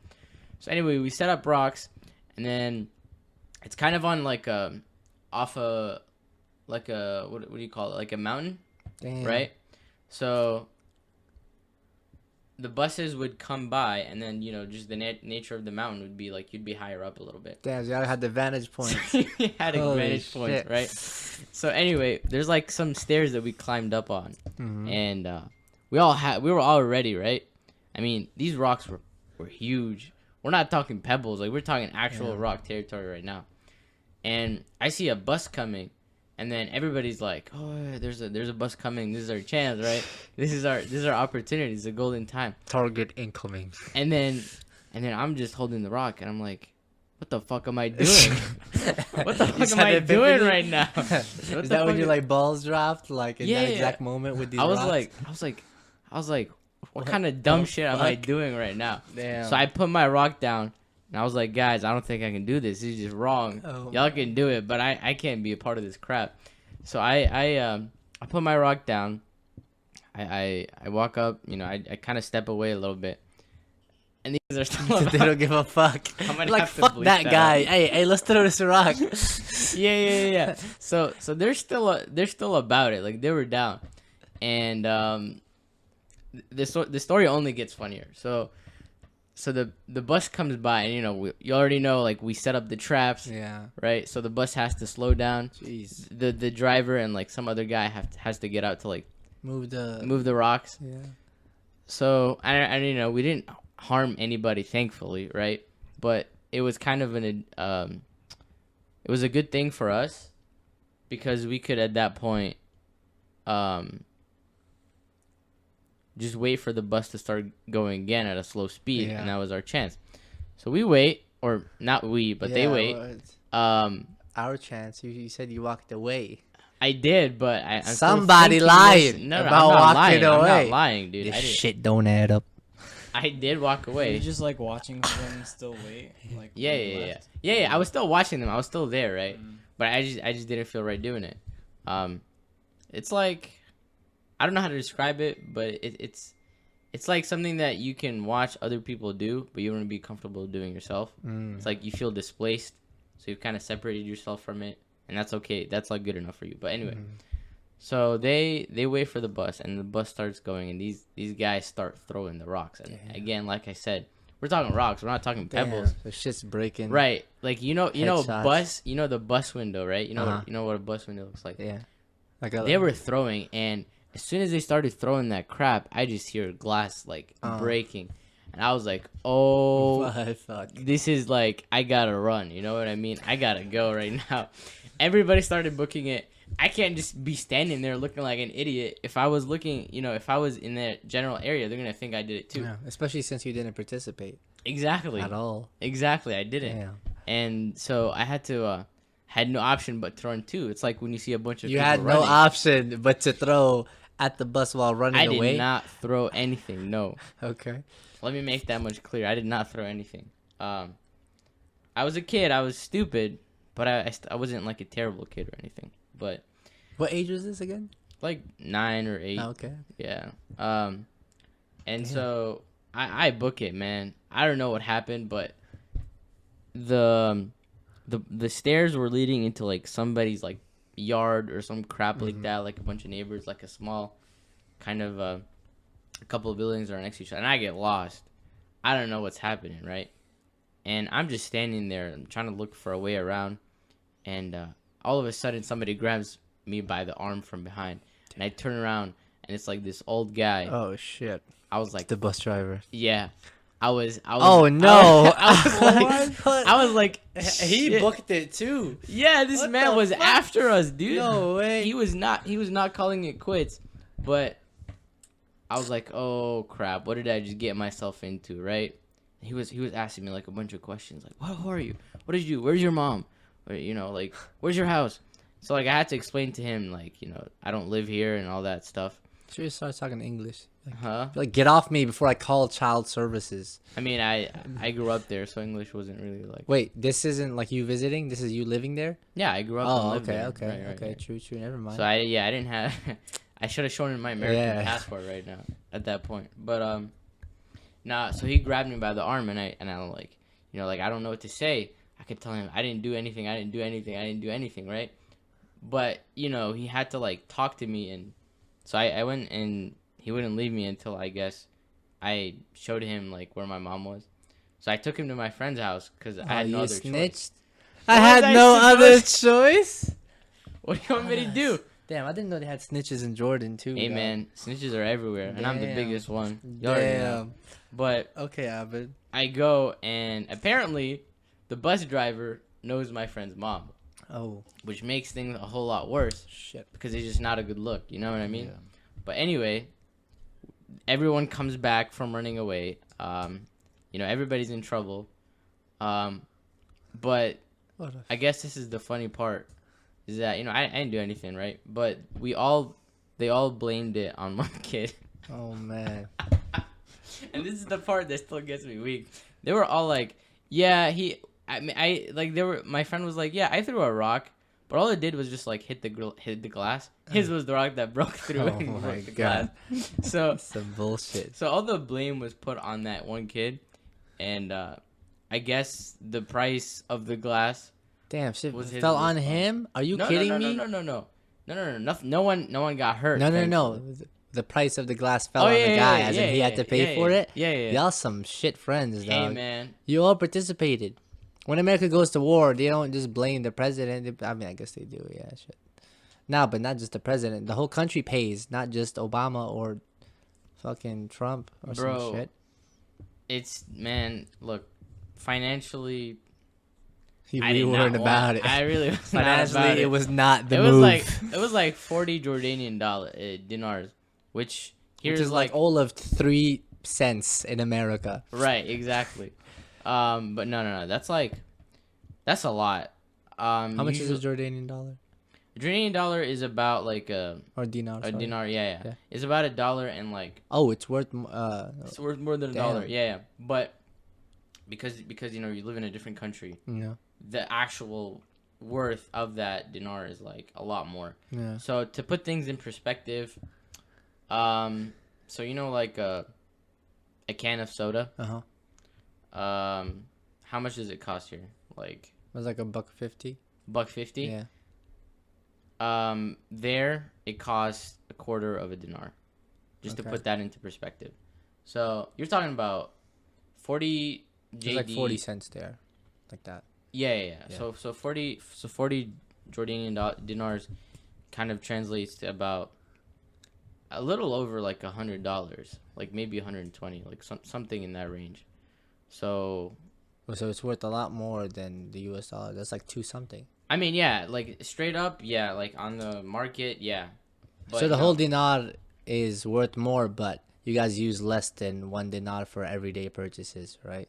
So anyway, we set up rocks, and then it's kind of on like off a like a what do you call it, like a mountain, Damn. right? So the buses would come by, and then just the nature of the mountain would be like you'd be higher up a little bit. Damn, y'all had the vantage point. You had Holy advantage points, shit. right? So anyway, there's like some stairs that we climbed up on, Mhm. and we were all ready, right? I mean, these rocks were huge. We're not talking pebbles, like we're talking actual Yeah. rock territory right now. And I see a bus coming, and then everybody's like, "Oh, yeah, there's a bus coming. This is our chance, right? This is our opportunity. It's a golden time." Target incoming. And then I'm just holding the rock, and I'm like, "What the fuck am I doing? What the You fuck just am had I an doing epiphany? right now?" Is What the that when fuck your like balls dropped, like in Yeah, that yeah. exact moment with these I was rocks? like, what kind of dumb the shit am I fuck? doing right now? Damn. So I put my rock down, and I was like, guys, I don't think I can do this. This is just wrong. Oh Y'all my can do it, but I can't be a part of this crap. So I put my rock down. I walk up, I kind of step away a little bit, and these are still they don't give a fuck. I'm gonna Like have to fuck bleep that that guy. out. Hey, let's throw this rock. yeah. So they're still about it. Like they were down, and the story only gets funnier. So the bus comes by, and you already know, like, we set up the traps, Yeah. right? So the bus has to slow down. Jeez. The driver and like some other guy has to get out to like Move the. move the rocks. Yeah. So and we didn't harm anybody, thankfully, right? But it was kind of it was a good thing for us because we could at that point just wait for the bus to start going again at a slow speed, Yeah. and that was our chance. So we wait, or not we, but they Yeah, wait. well, it's Um, our chance. You said you walked away. I did, but I'm still Somebody thinking lied this- No, about I'm not walking lying. I'm away. not lying, dude. This I did. shit don't add up. I did walk Were away. you just like watching them still wait? Like Yeah, when you yeah, yeah, left? yeah. I was still watching them. I was still there, right? Mm. But I just didn't feel right doing it. It's like, I don't know how to describe it, but it's like something that you can watch other people do, but you wouldn't be comfortable doing yourself. Mm. It's like you feel displaced, so you've kind of separated yourself from it, and that's okay. That's like good enough for you. But anyway, so they wait for the bus, and the bus starts going, and these guys start throwing the rocks. And Damn. again, like I said, we're talking rocks. We're not talking pebbles. Damn, the shit's breaking. Right, like Headshots. bus, the bus window, right? Uh-huh. You know what a bus window looks like. Yeah. Like a, They were throwing, and as soon as they started throwing that crap, I just hear glass like breaking, and I was like, "Oh, I thought. this is like I gotta run." You know what I mean? I gotta go right now. Everybody started booking it. I can't just be standing there looking like an idiot. If I was looking, if I was in that general area, they're gonna think I did it too. Yeah, especially since you didn't participate Exactly. at all. Exactly. I didn't. Damn. And so I had to had no option but to run too. It's like when you see a bunch of You people had no running. option but to throw at the bus while running I away. did not throw anything. No. Okay. Let me make that much clear. I did not throw anything. I was a kid. I was stupid, but I wasn't like a terrible kid or anything. But What age was this again? like 9 or 8. Oh, okay. Yeah. And Damn. so I book it, man. I don't know what happened, but the stairs were leading into like somebody's like yard or some crap like that, like a bunch of neighbors, like a small kind of a couple of buildings are next to each other, and I get lost. I don't know what's happening, right? And I'm just standing there and trying to look for a way around, and all of a sudden somebody grabs me by the arm from behind, and I turn around, and it's like this old guy. Oh shit. I was like, The bus driver. yeah, I was. Oh no. I was like, He shit. booked it too. Yeah, this What man the was fuck? after us, dude. No way. He was not calling it quits, but I was like, oh crap, what did I just get myself into, right? He was asking me like a bunch of questions, like, who are you? What did you do? Where's your mom? Or, like, where's your house? So like I had to explain to him like, you know, I don't live here and all that stuff. Should we start talking English? Huh? Like, get off me before I call child services. I mean, I grew up there, so English wasn't really like. Wait, this isn't like you visiting. This is you living there. Yeah, I grew up. And Oh, lived okay, there. okay, Right, right, okay. right. True. Never mind. So I didn't have. I should have shown him my American Yeah. passport right now at that point. But nah. So he grabbed me by the arm and I'm like, you know, like I don't know what to say. I could tell him I didn't do anything. I didn't do anything. I didn't do anything. Right. But you know, he had to like talk to me, and so I went, and he wouldn't leave me until I guess I showed him like where my mom was. So I took him to my friend's house because I had no you other choice. snitched. What I was had I no other supposed- choice. What do you want me to do? Damn, I didn't know they had snitches in Jordan too. Hey dog. man, snitches are everywhere, and I'm the Damn. biggest one. You already know. Damn. But Okay, Abed. I go, and apparently, the bus driver knows my friend's mom, Oh which makes things a whole lot worse shit. because it's just not a good look. You know what I mean? Yeah. But anyway, everyone comes back from running away. You know, everybody's in trouble. But What a I guess this is the funny part, is that, you know, I didn't do anything, right? But they all blamed it on one kid. Oh man. And this is the part that still gets me weak. They were all like, yeah, my friend was like, yeah, I threw a rock, but all it did was just like hit the glass. His was the rock that broke through Oh and my broke the God. glass. So Some bullshit. all the blame was put on that one kid, and I guess the price of the glass Damn, shit was his fell on response. him. Are you no, kidding no, no, me? no, no, no, no, no, no, no one got hurt. No. thankfully. The price of the glass fell on the guy, as in he had to pay for it. Yeah. Y'all some shit friends, Hey dog. man, You all participated. When America goes to war, they don't just blame the president. I mean, I guess they do. Yeah, shit. No, but not just the president. The whole country pays, not just Obama or fucking Trump or Bro, some shit. it's man. Look, financially, We I did weren't not about want, it. I really was not Financially, about it was not the it move. was like 40 Jordanian dinars, which here's Which is like all of 3 cents in America. right, exactly. But no, that's a lot. How much is usually- a Jordanian dollar a Jordanian dollar is about like a dinar? sorry. dinar. Yeah. Yeah. It's about $1 and like Oh, it's worth. it's worth more than Damn. $1. Yeah. But because you know you live in a different country, Yeah. the actual worth of that dinar is like a lot more. Yeah. So to put things in perspective, so you know like a can of soda, Uh huh. how much does it cost here? Like It was like $1.50. $1.50. Yeah. There it costs a quarter of a dinar, just to Okay. put that into perspective. So you're talking about 40 JD. It's like 40 cents there, like that. Yeah. Yeah. So 40 Jordanian dinars kind of translates to about a little over like $100, like maybe 120, like something in that range. So So it's worth a lot more than the U.S. dollar. That's like 2 something. I mean, yeah, like straight up, yeah, like on the market, yeah. But, So the you whole know, dinar is worth more, but you guys use less than 1 dinar for everyday purchases, right?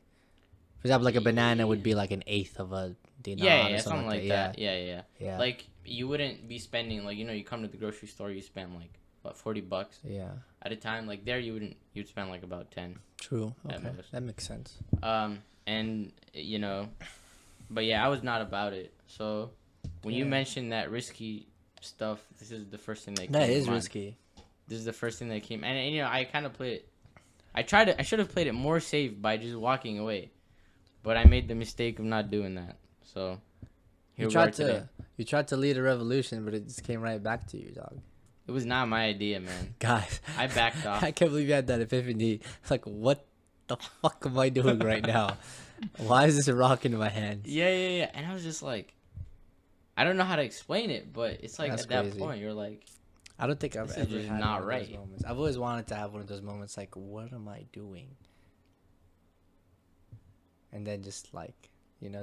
For example, like a banana would be like an eighth of a dinar. yeah, or something like that. Yeah. Yeah. Like you wouldn't be spending like you come to the grocery store, you spend like what $40 Yeah. at a time. Like there, you'd spend like about 10. True. At Okay. most. That makes sense. And but yeah, I was not about it. So when you Yeah. mentioned that risky stuff, this is the first thing that came That to is mind. risky. This is the first thing that came, and I kind of played it. I should have played it more safe by just walking away, but I made the mistake of not doing that. So here You we are tried today. to lead a revolution, but it just came right back to you, dog. It was not my idea, man. Guys, I backed off. I can't believe you had that epiphany. It's like, what the fuck am I doing right now? Why is this rock in my hands? Yeah. And I was just like, I don't know how to explain it, but it's like That's at that crazy. point you're like, I don't think I've This is ever just had not one of those right. moments. I've always wanted to have one of those moments, like, what am I doing? And then just like,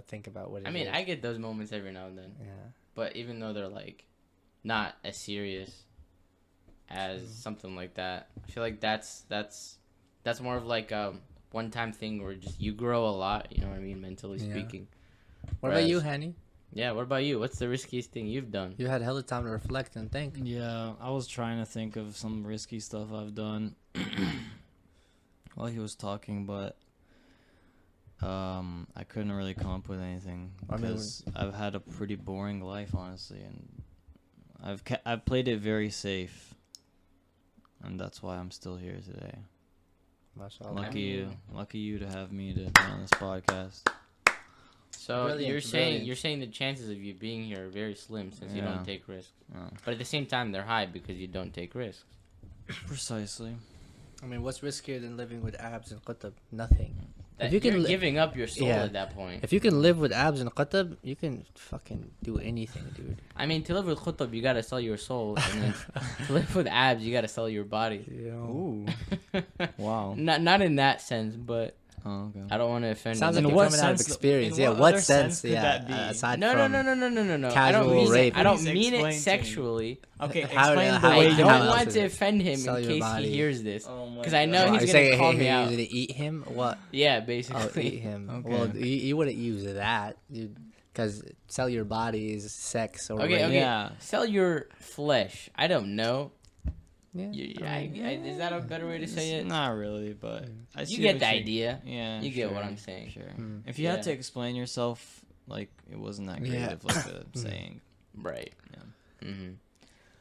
think about what it is. I mean, I get those moments every now and then, yeah. but even though they're like not as serious as something like that, I feel like that's more of like a one-time thing where just you grow a lot. You know what I mean, mentally Yeah. speaking. What about you, Whereas- Hanny? Yeah. What about you? What's the riskiest thing you've done? You had hella time to reflect and think. Yeah, I was trying to think of some risky stuff I've done while he was talking, but I couldn't really come up with anything I mean, because I've had a pretty boring life, honestly, and I've played it very safe, and that's why I'm still here today. Mashallah. Lucky you to have me to be on this podcast. So Brilliant, you're saying brilliant. you're saying the chances of you being here are very slim since you Yeah. don't take risks, Oh, but at the same time they're high because you don't take risks. precisely. I mean, what's riskier than living with abs and qatab? Nothing. That, If you can you're li- giving up your soul Yeah. at that point. If you can live with abs and qatab, you can fucking do anything, dude. I mean, to live with khutab, you gotta sell your soul, and then to live with abs, you gotta sell your body. Ooh. Wow. Not in that sense, but Oh, okay. I don't want to offend. Sounds In like anyone. you're what coming out of sense- experience. in Yeah, what what other sense? sense could Yeah, that be? aside No, from no. I don't casual mean rape. it. I don't Please mean explain it to me. sexually. Okay, How- explain how- the I way how you don't else want is to it? offend him Sell in your case body. he hears this, Oh my because I know Are he's you gonna saying call hey, me hey, out. you're gonna eat him? What? Yeah, Oh, basically. eat him. Okay. Well, you wouldn't use that, because sell your body is sex or Okay, rape. okay. Yeah. Sell your flesh. I don't know. Yeah. Is that a better way to say it? Not really, but I You see get what the you- idea. Yeah, You get what sure, I'm saying. Sure. Hmm. If you had Yeah. to explain yourself, like it wasn't that great Yeah. of like a saying. Right. Yeah. hmm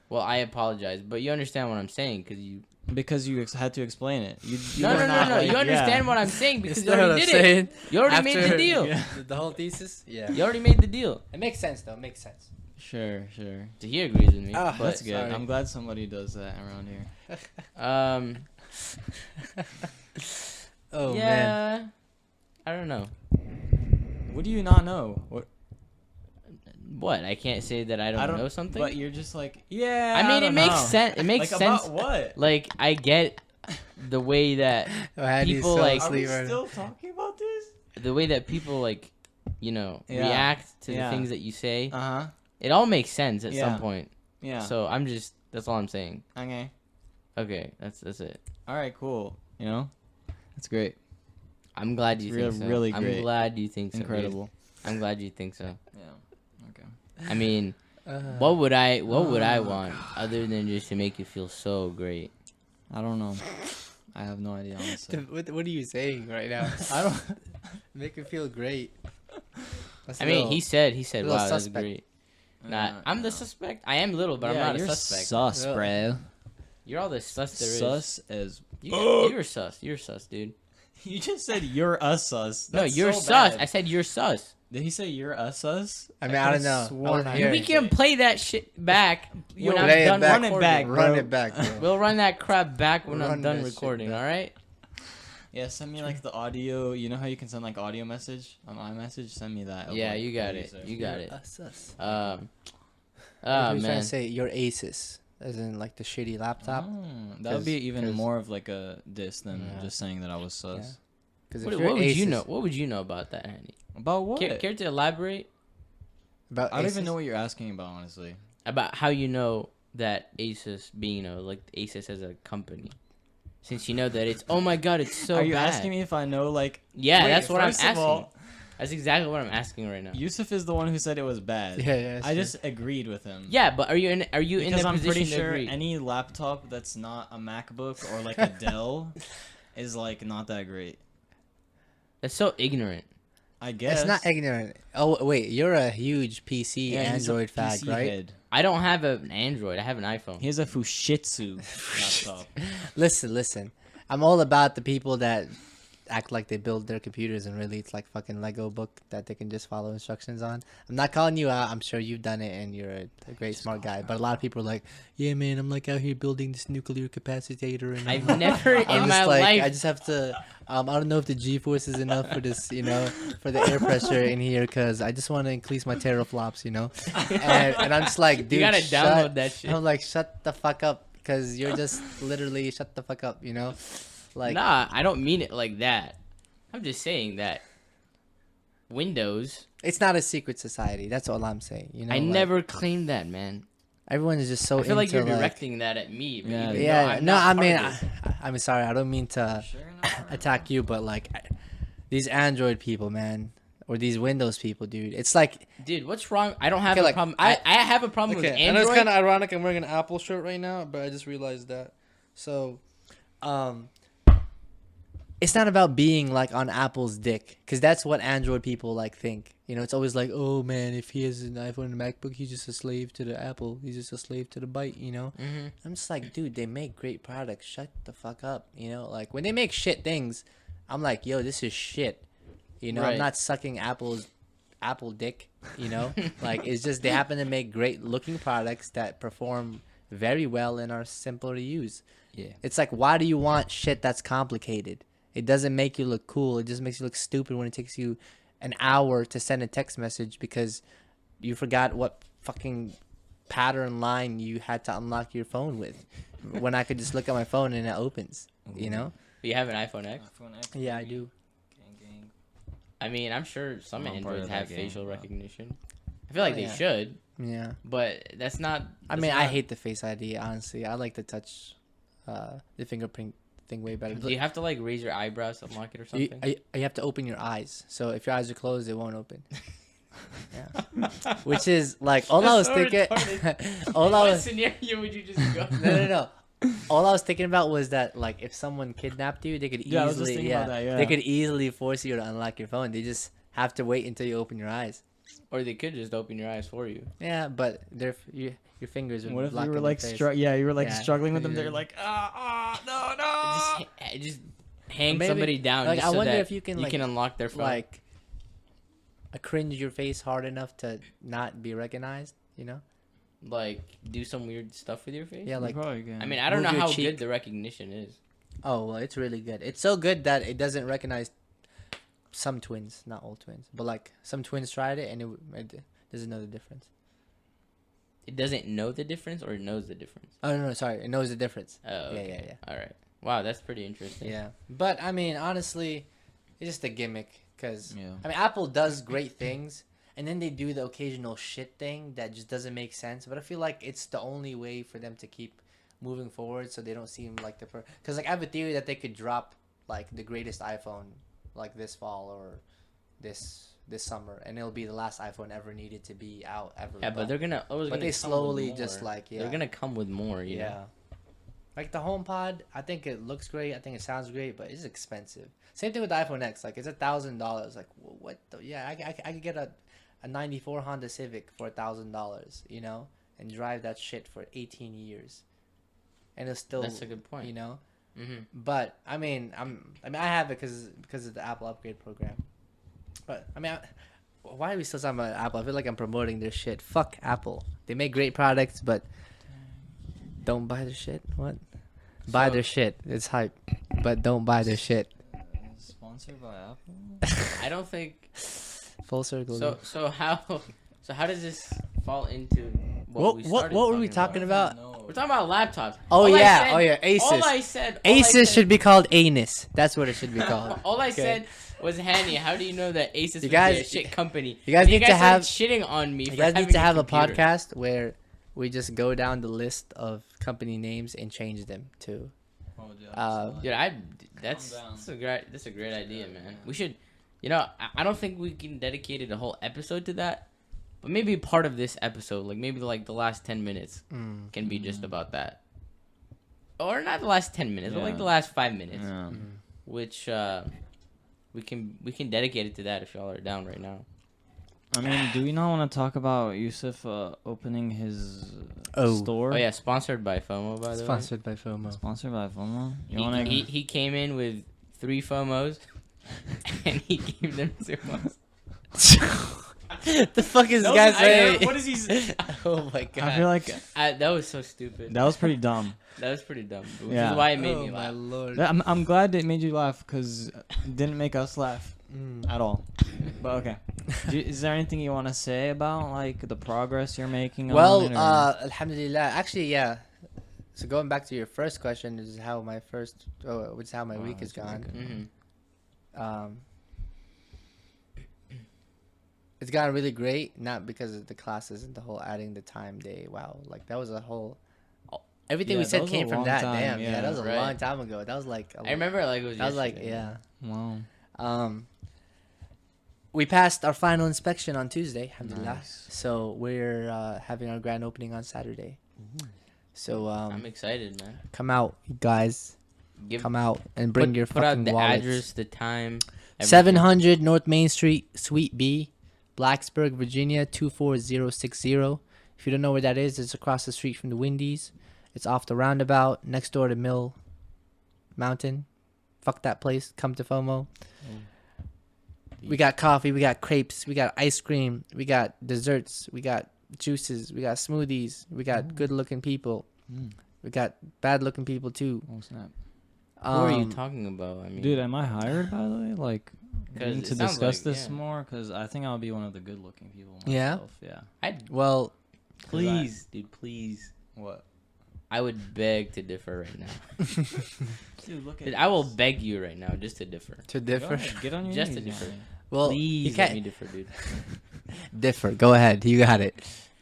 Well, I apologize, but you understand what I'm saying because you. Because you had to explain it. You No, were no, no, not, no. like, You understand yeah. what I'm saying because you Understand what already I'm did it. saying? You already made the After- deal. Yeah. The whole thesis? Yeah. You already made the deal. It makes sense, though. It makes sense. Sure, sure. So he agrees with me. Ah, but That's good. sorry. I'm glad somebody does that around here. Oh, yeah. man. I don't know. What do you not know? What? I can't say that I don't know something. But you're just like, yeah. I mean, it don't makes know. sense. It makes like, sense. About what? Like I get the way that Andy's people, so like- Are we asleep right still talking about this? like, Yeah. react to Yeah. the things that you say. Uh huh. It all makes sense at Yeah. some point. Yeah. So that's all I'm saying. Okay. Okay, that's it. All right. Cool. You know, that's great. I'm glad you It's think so. really I'm great. glad you think so. dude. Incredible. I'm glad you think so. Yeah. Okay. I mean, what would I want other than just to make you feel so great? I don't know. I have no idea, honestly. What are you saying right now? I don't. Make it feel great. That's I mean, little- he said, little wow, that's suspect. great. Nah, I'm the suspect. I am little, but I'm not a you're suspect. sus, Yeah. bro. You're all the sus there is. Sus as. You're sus. You're sus, dude. You just said you're a sus. No, That's you're so sus. bad. I said you're sus. Did he say you're a sus? I mean, I don't could've know. I sworn wasn't I here. heard We it. can play that shit back when I'm play it done back. Run it recording. back. Run bro. it back, bro. We'll run that crap back when Run I'm done that shit recording. back. All right. Yeah, send me like the audio. You know how you can send like audio message on iMessage? Send me that. of, Yeah, like, you got what it. said. You got it. Sus. Oh He was trying man. to say your Asus, as in like the shitty laptop. That would be 'Cause- even 'cause- more of like a diss than Yeah. just saying that I was sus. Because What would you know? What would you know about that, Handy? About what? Care to elaborate about I don't even Asus? know what you're asking about, honestly. about how you know that Asus being like Asus as a company? Since you know that it's oh my god, it's so Are you bad. asking me if I know like? Yeah, Wait, that's what I'm first of asking. all, That's exactly what I'm asking right now. Yusuf is the one who said it was bad. Yeah. I just agreed with him. Yeah, but are you in Because the I'm position pretty to sure agree? any laptop that's not a MacBook or like a Dell is like not that great. That's so ignorant. I guess. It's not ignorant. Oh wait, you're a huge PC Yeah, he's a Android fag, PC right? head. I don't have an Android. I have an iPhone. He has a Fushitsu laptop. Listen. I'm all about the people that act like they build their computers and really it's like fucking Lego book that they can just follow instructions on. I'm not calling you out. I'm sure you've done it and you're a great smart guy. But a lot of people are like, yeah, man, I'm like out here building this nuclear capacitator and I've never in I'm my just like, life. I just have to. I don't know if the G-force is enough for this, for the air pressure in here, because I just want to increase my teraflops, and I'm just like, dude, you gotta shut, download that shit. I'm like, shut the fuck up, because you're just literally shut the fuck up, like. Nah, I don't mean it like that. I'm just saying that Windows. It's not a secret society. That's all I'm saying. I like, never claimed that, man. Everyone is just so. I feel like into, you're directing that at me. But Yeah. even though Yeah, I'm no, not I part mean, of this. I'm sorry. I don't mean to attack you, but like these Android people, man. or these Windows people, dude. It's like, Dude, what's wrong? I don't have Okay, a like, problem. I have a problem with Okay, I know it's Android. kind of ironic. I'm wearing an Apple shirt right now, but I just realized that. So, it's not about being like on Apple's dick, because that's what Android people like think. You know, it's always like, oh man, if he has an iPhone and a MacBook, he's just a slave to the Apple. He's just a slave to the byte. You know. Mm-hmm. I'm just like, dude, they make great products. Shut the fuck up. You know, like when they make shit things, I'm like, yo, this is shit. You know, I'm Right. not sucking Apple dick. You know, like it's just they happen to make great looking products that perform very well and are simple to use. Yeah. It's like, why do you want shit that's complicated? It doesn't make you look cool. It just makes you look stupid when it takes you an hour to send a text message because you forgot what fucking pattern line you had to unlock your phone with. When I could just look at my phone and it opens. You know? You have an iPhone X? iPhone X. Yeah, I do. Gang. I mean, I'm sure some I'm part Androids of that have gang, facial but- recognition. I feel like Oh, they yeah. should, Yeah. but that's not. I that's mean, I not- hate the Face ID, honestly. I like the touch, the fingerprint thing way better. Do you have to like raise your eyebrows to unlock it or You, something? you have to open your eyes. So if your eyes are closed, it won't open. Yeah. Which is like all I was That's so thinking. retarded. all I What was scenario would you just go? no. All I was thinking about was that like if someone kidnapped you, they could Yeah, I was just easily thinking about that, yeah. they could easily force you to unlock your phone. They just have to wait until you open your eyes. Or they could just open your eyes for you. Yeah, but your fingers would What if block you were in like their face. you were like Yeah. struggling with them? They're Yeah. like, no. Just hang Maybe- somebody down. like, just I so wonder that if you can, like- unlock their phone. like a cringe your face hard enough to not be recognized, you know? Like do some weird stuff with your face. Yeah, like Probably can. I mean, I don't know Move your how cheek. good the recognition is. oh well, it's really good. It's so good that it doesn't recognize some twins, not all twins, but like some twins tried it and it doesn't know the difference. It doesn't know the difference, or it knows the difference. Oh no, sorry, it knows the difference. Oh, okay. Yeah. All right. Wow, that's pretty interesting. Yeah, but I mean, honestly, it's just a gimmick. Cause Yeah. I mean, Apple does great things, and then they do the occasional shit thing that just doesn't make sense. But I feel like it's the only way for them to keep moving forward, so they don't seem like the Cause like I have a theory that they could drop like the greatest iPhone like this fall or this summer, and it'll be the last iPhone ever needed to be out ever. Yeah, but they're gonna always. but gonna they come with slowly more. just like They're gonna come with more. You know? Like the HomePod, I think it looks great. I think it sounds great, but it's expensive. Same thing with the iPhone X. Like it's $1,000. Like what? Yeah, I could get a '94 Honda Civic for $1,000. You know, and drive that shit for 18 years, and it's still. That's a good point. You know, Mm-hmm. but I mean, I have it because of the Apple upgrade program. But I mean, why are we still talking about Apple? I feel like I'm promoting their shit. Fuck Apple. They make great products, but don't buy their shit. What? Buy So- their shit. It's hype, but don't buy their shit. Sponsored by Apple. I don't think Full circle. so. dude. So how does this fall into What- we what started were we talking about? We're talking about laptops. Oh, All I yeah. said- Oh, yeah. Asus. All I said. Asus should be called Anus. That's what it should be called. All I Okay. said was, Hanny, how do you know that Asus would guys- be a shit company? you guys And need to started have- shitting on me. You for guys need having to have a computer. podcast where we just go down the list of company names and change them to. Dude, that's a great idea, man. We should, I don't think we can dedicate a whole episode to that, but maybe part of this episode, like maybe like the last 10 minutes, can be just about that, or not the last 10 minutes, but like Yeah. the last 5 minutes, Yeah. which we can dedicate it to that if y'all are down right now. I mean, do we not want to talk about Yusuf opening his store? Oh yeah, sponsored by FOMO, by the way. Sponsored by FOMO. Sponsored by FOMO. You He, want to? he came in with 3 FOMOs, and he gave them to us. The fuck is this No, guy I- saying? what is he? Oh my god. I feel like That was so stupid. that was pretty dumb. That was pretty dumb. Which Yeah. is why it made Oh me my laugh. lord. I'm glad it made you laugh because it didn't make us laugh at all. But okay. Is there anything you want to say about like the progress you're making? Well, on it, or- alhamdulillah. Actually, yeah. So going back to your first question, is how my which is how my week that's has gone. really good. Mm-hmm. It's gotten really great, not because of the classes and the whole adding the time day. Wow, like that was a whole. Everything we Yeah, that said was a came from long that. time, Damn, yeah, that was a right. long time ago. That was like. I remember like it was. That was like, yesterday. yeah. Wow. we passed our final inspection on Tuesday, alhamdulillah. Nice. So we're having our grand opening on Saturday. So I'm excited, man. come out, you guys. Give Come out and bring your put out fucking the wallets. address, the time. everything. 700 North Main Street, Suite B, Blacksburg, Virginia 24060. If you don't know where that is, it's across the street from the Wendy's. It's off the roundabout, next door to Mill Mountain. Fuck that place. Come to FOMO. We got coffee, we got crepes, we got ice cream, we got desserts, we got juices, we got smoothies, we got good looking people, we got bad looking people too. Oh snap. Who are you Um, talking about? I mean, Dude, am I hired by the way? Like, we 'Cause need it to sounds discuss like- this yeah. more because I think I'll be one of the good-looking people Yeah? myself. Yeah. I'd Well, please, dude, please. What? I would beg to differ right now. Dude, look Dude, I will beg you right now just to differ. to differ. Get on your Just to knees, differ. man. Well, Please you let me can't differ, dude. differ. Go ahead. You got it.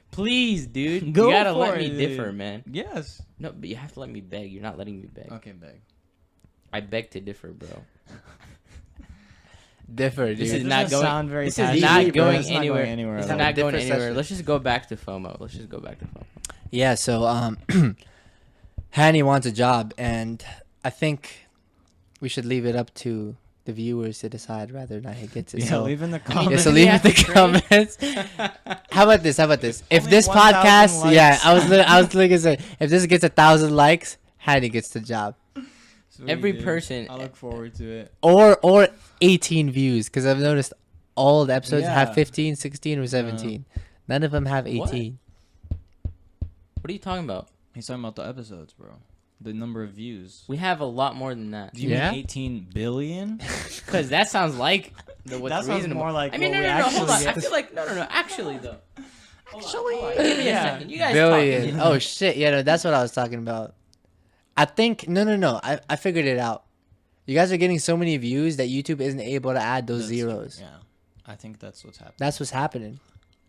Please, dude. Go you gotta for let it, me dude. differ, man. Yes. No, but you have to let me beg. You're not letting me beg. Okay, beg. I beg to differ, bro. Differ, dude. This is It not doesn't going. sound very This is passionate, not bro. going It's not going anywhere. anywhere It's at not all. going Differ anywhere. session. Let's just go back to FOMO. Let's just go back to FOMO. Yeah, so Hanny wants a job, and I think we should leave it up to the viewers to decide rather than he gets it. Yeah, so, leave in the I mean, yeah, comments. so we leave in have the to train. comments. How about this? How about this? If Only this 1,000 podcast, yeah, likes. I was literally gonna say, if this gets 1,000 likes, Hanny gets the job, Sweet, Every dude. person- I look forward to it. or 18 views, because I've noticed all the episodes Yeah. have 15, 16, or 17. None of them have 18. What are you talking about? He's talking about the episodes, bro. The number of views. We have a lot more than that. Do you Yeah? mean 18 billion? Because that sounds like what's That sounds reasonable. more like I mean, what no, we no, no. Hold on. actually I get. feel like no. Actually, though. Actually, Give me a Yeah. second. You guys billion. talking. Oh shit! Yeah, no, that's what I was talking about. I think no. I figured it out. You guys are getting so many views that YouTube isn't able to add those That's- zeros. Yeah. I think that's what's happening. That's what's happening.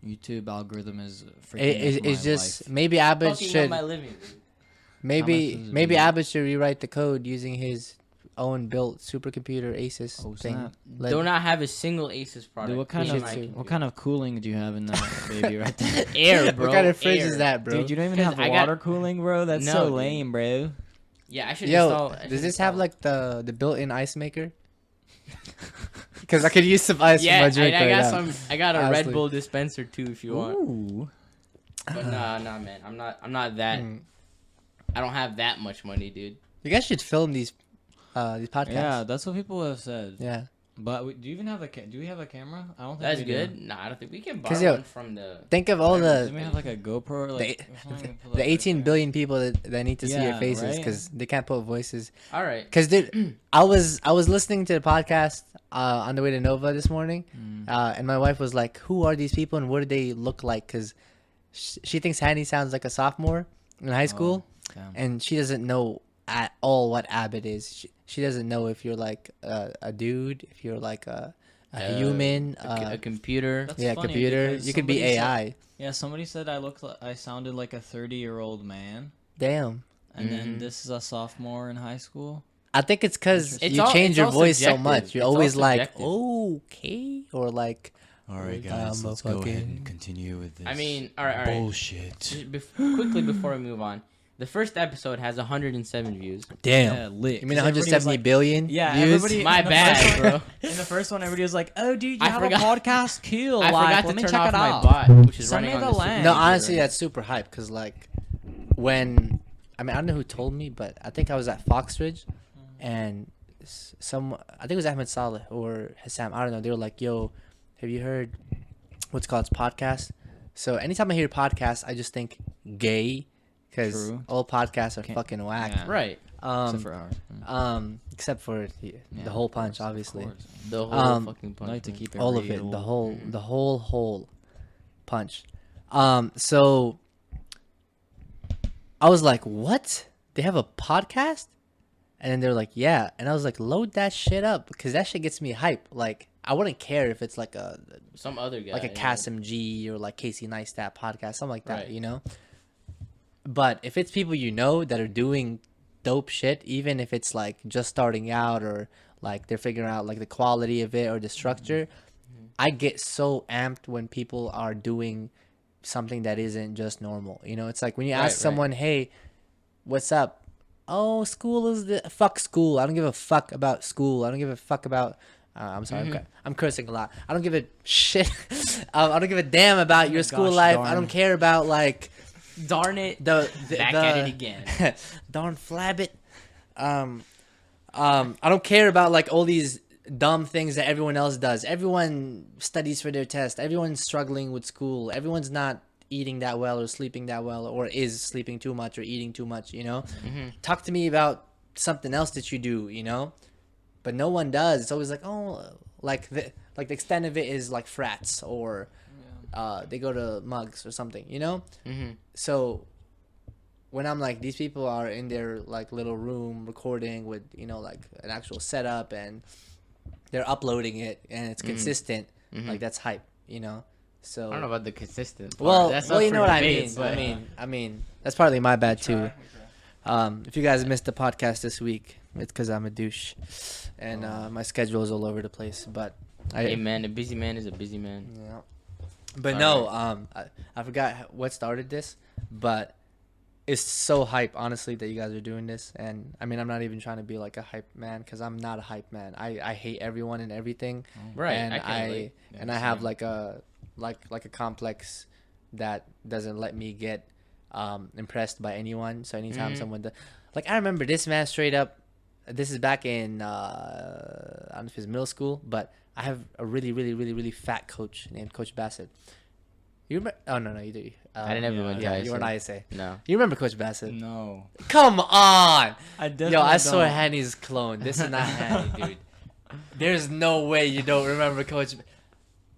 YouTube algorithm is freaking It's just maybe Abbott Fucking up should my living. Dude. maybe How much does it maybe do? Abbott should rewrite the code using his own built supercomputer Asus Oh, thing. snap. Let- Do not have a single Asus product. Dude, what kind should of too. what kind of cooling do you have in that baby right there? air, bro? What kind of fridge air. is that, bro? Dude, you don't even 'Cause have I got- water cooling, bro. That's No, so dude. lame, bro. Yeah, I should Yo, install. I should does this have install- like the built-in ice maker? Because I could use some ice Yeah, for my drink I right got now. some. I got a Honestly. Red Bull dispenser too, if you want. Ooh. But nah, man. I'm not that. Mm. I don't have that much money, dude. You guys should film these podcasts. Yeah, that's what people have said. Yeah. But do you even have do we have a camera? I don't think That's we do. good. Nah, I don't think we can 'Cause, borrow yo, one from the. Think of all Do the we have like a GoPro? Like, or something to put, the like, 18 right billion people that need to see your Yeah, faces right? because they can't put voices. All right. Because dude, I was listening to the podcast on the way to Nova this morning, Mm. and my wife was like, "Who are these people and what do they look like?" Because she thinks Hanny sounds like a sophomore in high school, Damn. and she doesn't know at all what Abbott is. She doesn't know if you're like a dude, if you're like a human. A computer. That's Yeah, funny computer. because You could be somebody said- AI. Yeah, somebody said I sounded like a 30-year-old man, Damn. and then Mhm. this is a sophomore in high school. I think it's because It's you all- change it's your all voice so subjective. much. You're It's all always like, subjective. okay, or like, All right, I'm guys, a let's go ahead fucking- and continue with this. I mean, all right. bullshit. Just quickly before we move on, the first episode has 107 views. damn. Yeah, lit. You mean 'Cause everybody was 170 like- billion Yeah, views? everybody. My in the bad, first one- bro. In the first one, everybody was like, "Oh, dude, you I have forgot- a podcast? Cool. I like, forgot let to me turn check off it my out." bot, which is Send running me on the the link. No, supercomputer honestly, right that's super hype because like when I mean I don't know who told me, but I think I was at Foxridge, and I think it was Ahmed Saleh or Hassam. I don't know. They were like, "Yo, have you heard what's called podcast?" So anytime I hear podcast, I just think gay because True. all podcasts are Can't- fucking whack. yeah. now. Right. Except for ours. Except for Yeah, the whole of punch, course, of obviously. course. The whole fucking I punch. like to man. keep it All of it, real. the whole punch. So I was like, "What? They have a podcast?" And then they're like, "Yeah," and I was like, "Load that shit up because that shit gets me hype." Like, I wouldn't care if it's like a Some other guy. like a yeah. Kasim G or like Casey Neistat podcast, something like that, Right. you know. But if it's people you know that are doing dope shit, even if it's like just starting out or like they're figuring out like the quality of it or the structure, I get so amped when people are doing something that isn't just normal. You know, it's like when you Right, ask someone, "Hey, what's up?" Oh, school is the fuck school. I don't give a fuck about school. I don't give a fuck about. I'm sorry, I'm cursing a lot. I don't give a shit. I don't give a damn about your school gosh life. darn. I don't care about like Darn it. the Back at it again. darn flabbit. I don't care about like all these dumb things that everyone else does. Everyone studies for their test. Everyone's struggling with school. Everyone's not eating that well or sleeping that well or is sleeping too much or eating too much, you know? Talk to me about something else that you do, you know? But no one does. It's always like, oh, like the extent of it is like frats or they go to mugs or something, you know? So when I'm like, these people are in their like little room recording with, you know, like an actual setup and they're uploading it and it's consistent, like that's hype, you know? So I don't know about the consistent part. well, That's well, up you for know what debate, I but- mean. I mean, that's partly my bad too. If you guys missed the podcast this week, it's because I'm a douche, and my schedule is all over the place. But Hey man, a busy man is a busy man. yeah. But It's no, alright. I forgot what started this, but it's so hype, honestly, that you guys are doing this. And I mean, I'm not even trying to be like a hype man because I'm not a hype man. I hate everyone and everything. Right. And I can relate. and I have like a complex that doesn't let me get impressed by anyone. So anytime someone like I remember this man straight up, this is back in I don't know if it's middle school, but I have a really fat coach named Coach Bassett. You remember? Oh no, you do. I didn't ever went to Yeah, ISA. you were an ISA. No. You remember Coach Bassett? No. Come on. I Yo, I swear Hanny's clone. This is not Hanny, dude. There's no way you don't remember Coach.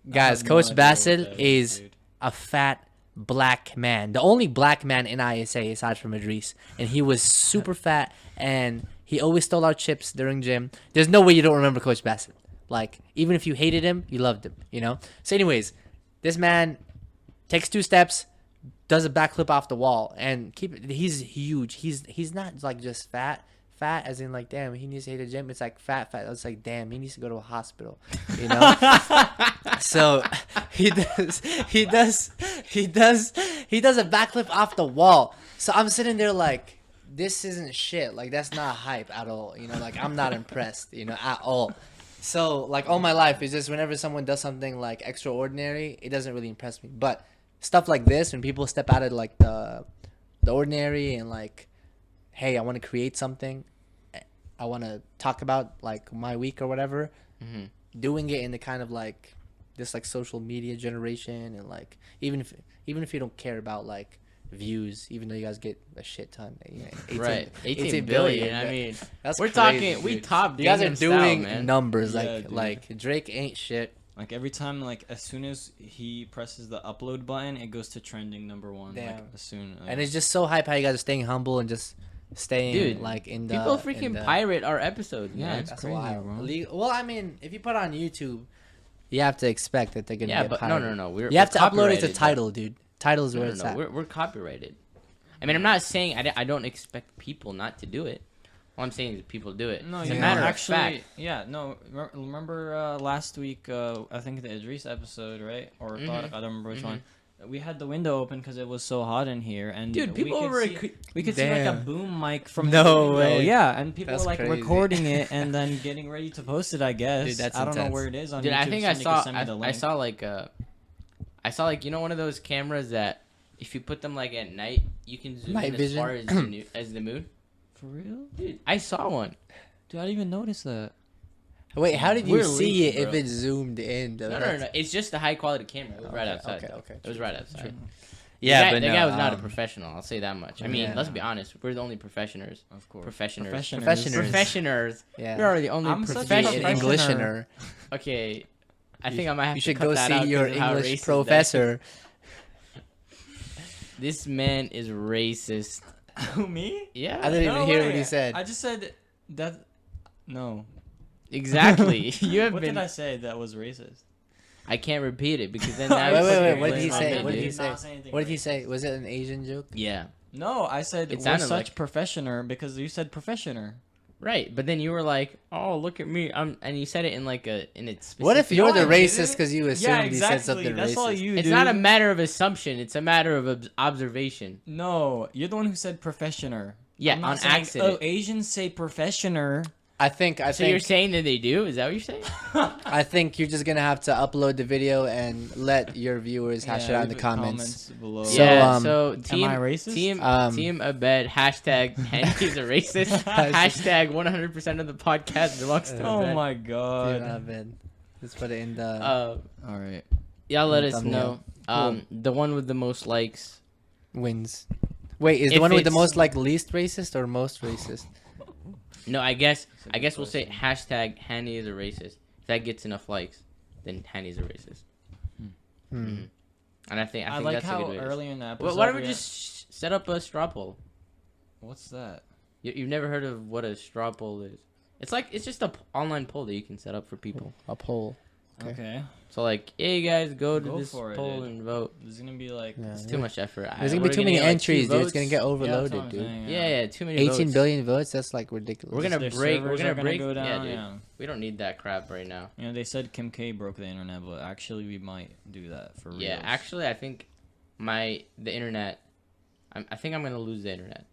Guys, Coach Bassett is a fat black man. The only black man in ISA aside from Idris. And he was super fat and he always stole our chips during gym. There's no way you don't remember Coach Bassett. Like, even if you hated him, you loved him, you know? So anyways, this man takes 2 steps, does a backflip off the wall, and he's huge. He's not like just fat as in like, damn, he needs to hit a gym. It's like fat. It's like, damn, he needs to go to a hospital, you know? So he does a backflip off the wall. So I'm sitting there like, this isn't shit. Like, that's not hype at all, you know? Like, I'm not impressed, you know, at all. So like all my life is just whenever someone does something like extraordinary, it doesn't really impress me. But stuff like this, when people step out of like the ordinary and like, hey, I want to create something, I want to talk about like my week or whatever, doing it in the kind of like this like social media generation and like even if you don't care about like views, even though you guys get a shit ton, you know, 18 billion. I mean, that's we're crazy, talking. We dude. top. You guys are Gangnam Style, doing man. numbers Yeah, dude. like Drake ain't shit. Like every time, like as soon as he presses the upload button, it goes to trending number 1. Like Damn. as soon. And it's just so hype how you guys are staying humble and just staying Dude, like in the People in freaking the- pirate our episodes. Yeah, man. it's That's crazy, wild. bro. Well, I mean, if you put it on YouTube, you have to expect that they're gonna Yeah, get but pirated. no. You have to upload it to copyrighted, title, dude. Title is though. where No, it's no, at. we're copyrighted. I mean, I'm not saying I don't expect people not to do it. All I'm saying is people do it. No, It's you a know, matter actually, of fact. yeah, no. Remember last week? I think the Idris episode, right? Or Tariq, I don't remember which one. We had the window open because it was so hot in here, and Dude, we people could were see, we could see like a Damn. boom mic from No the window. way. Yeah, and people That's were like crazy. recording it and then getting ready to post it. I guess. Dude, that's I don't know intense. where it is on Dude, YouTube. I think I somebody could saw send me the I link. saw like you know one of those cameras that if you put them like at night you can zoom Night in vision? as far as the moon. For real? Dude, I saw one. Dude, I didn't even notice that. Wait, how did you We're see leaking, it if bro. it's zoomed in? though? No. It's just a high quality camera. It was right Okay, outside. okay, though. okay. It was right outside. Yeah, the but guy, no, the guy was not a um, professional. I'll say that much. I mean, yeah. let's be honest. We're the only professionals. Of course. Professionals. Professionals. Professionals. Yeah. We are the only I'm such a Be an professionals. Englisher. Okay, I think I might have You to should cut go that see out your 'cause of how English racist that is. professor. This man is racist. Who, me? Yeah, I didn't even No hear way. what he said. I just said that. No. exactly. You have What been. did I say that was racist? I can't repeat it because then Wait, now Wait, it's wait, fucking wait. What did he blame say? on What me, did he dude. say? What did he say? Was it an Asian joke? Yeah. No, I said It we're sounded such like- professioner because you said professioner. Right, but then you were like, "Oh, look at me!" And you said it in like its. What if specific you're way. the I racist didn't. because you Yeah, assumed he said exactly. something That's racist? all you. It's dude. not a matter of assumption. It's a matter of observation. No, you're the one who said professioner. Yeah, I'm not on saying, accident. Oh, Asians say professioner. I think So you're saying that they do? Is that what you're saying? I think you're just gonna have to upload the video and let your viewers hash it out in the leave comments. below. So, Yeah. um, So team I racist? team Abed hashtag Henry's a racist hashtag 100% of the podcast belongs to Oh Abed. my Dude, god. man. Let's put it in the. Uh, All right. y'all let us Thumbnail. know. The one with the most likes. Wins. Wait, is the If one with the it's- most like least racist or most racist? No, I guess a good we'll say question. hashtag Hanny is a racist. If that gets enough likes, then Hanny's a racist. Hmm. And I think I like that's a how good way. earlier in the Why episode. don't we we just set up a straw poll? What's that? You've never heard of what a straw poll is? It's just a online poll that you can set up for people. A poll. Okay. Okay. So like, hey guys, go to Go this for it, poll dude. and vote. There's gonna be like. Yeah. It's too much effort. There's gonna be too many entries, dude. It's gonna get Yeah, that's what overloaded, I'm dude. saying, Yeah, too many 18 votes. billion votes. That's like ridiculous. We're gonna Their break. We're servers gonna are break. go Yeah, down. dude. Yeah. We don't need that crap right now. You know, they said Kim K broke the internet, but actually we might do that for real. Yeah, actually, I think the internet. I think I'm gonna lose the internet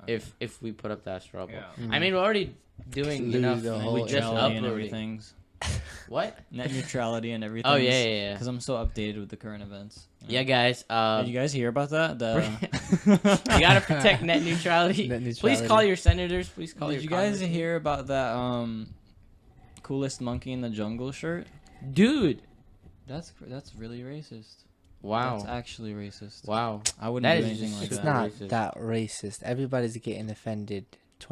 if we put up that straw poll. Yeah. Mhm. I mean, we're already doing Lose enough. the We whole just neutrality and uploading. everything. What? Net neutrality and everything. Oh yeah, yeah, yeah. Because I'm so updated with the current events. Yeah, guys. Did you guys hear about that? You gotta protect net neutrality. Net Please neutrality. call your senators. Please call Did your. you guys congressmen. hear about that coolest monkey in the jungle shirt? Dude? That's really racist. Wow. That's actually racist. Wow. I wouldn't That do is anything just like It's that. not Racist. that racist. Everybody's getting offended.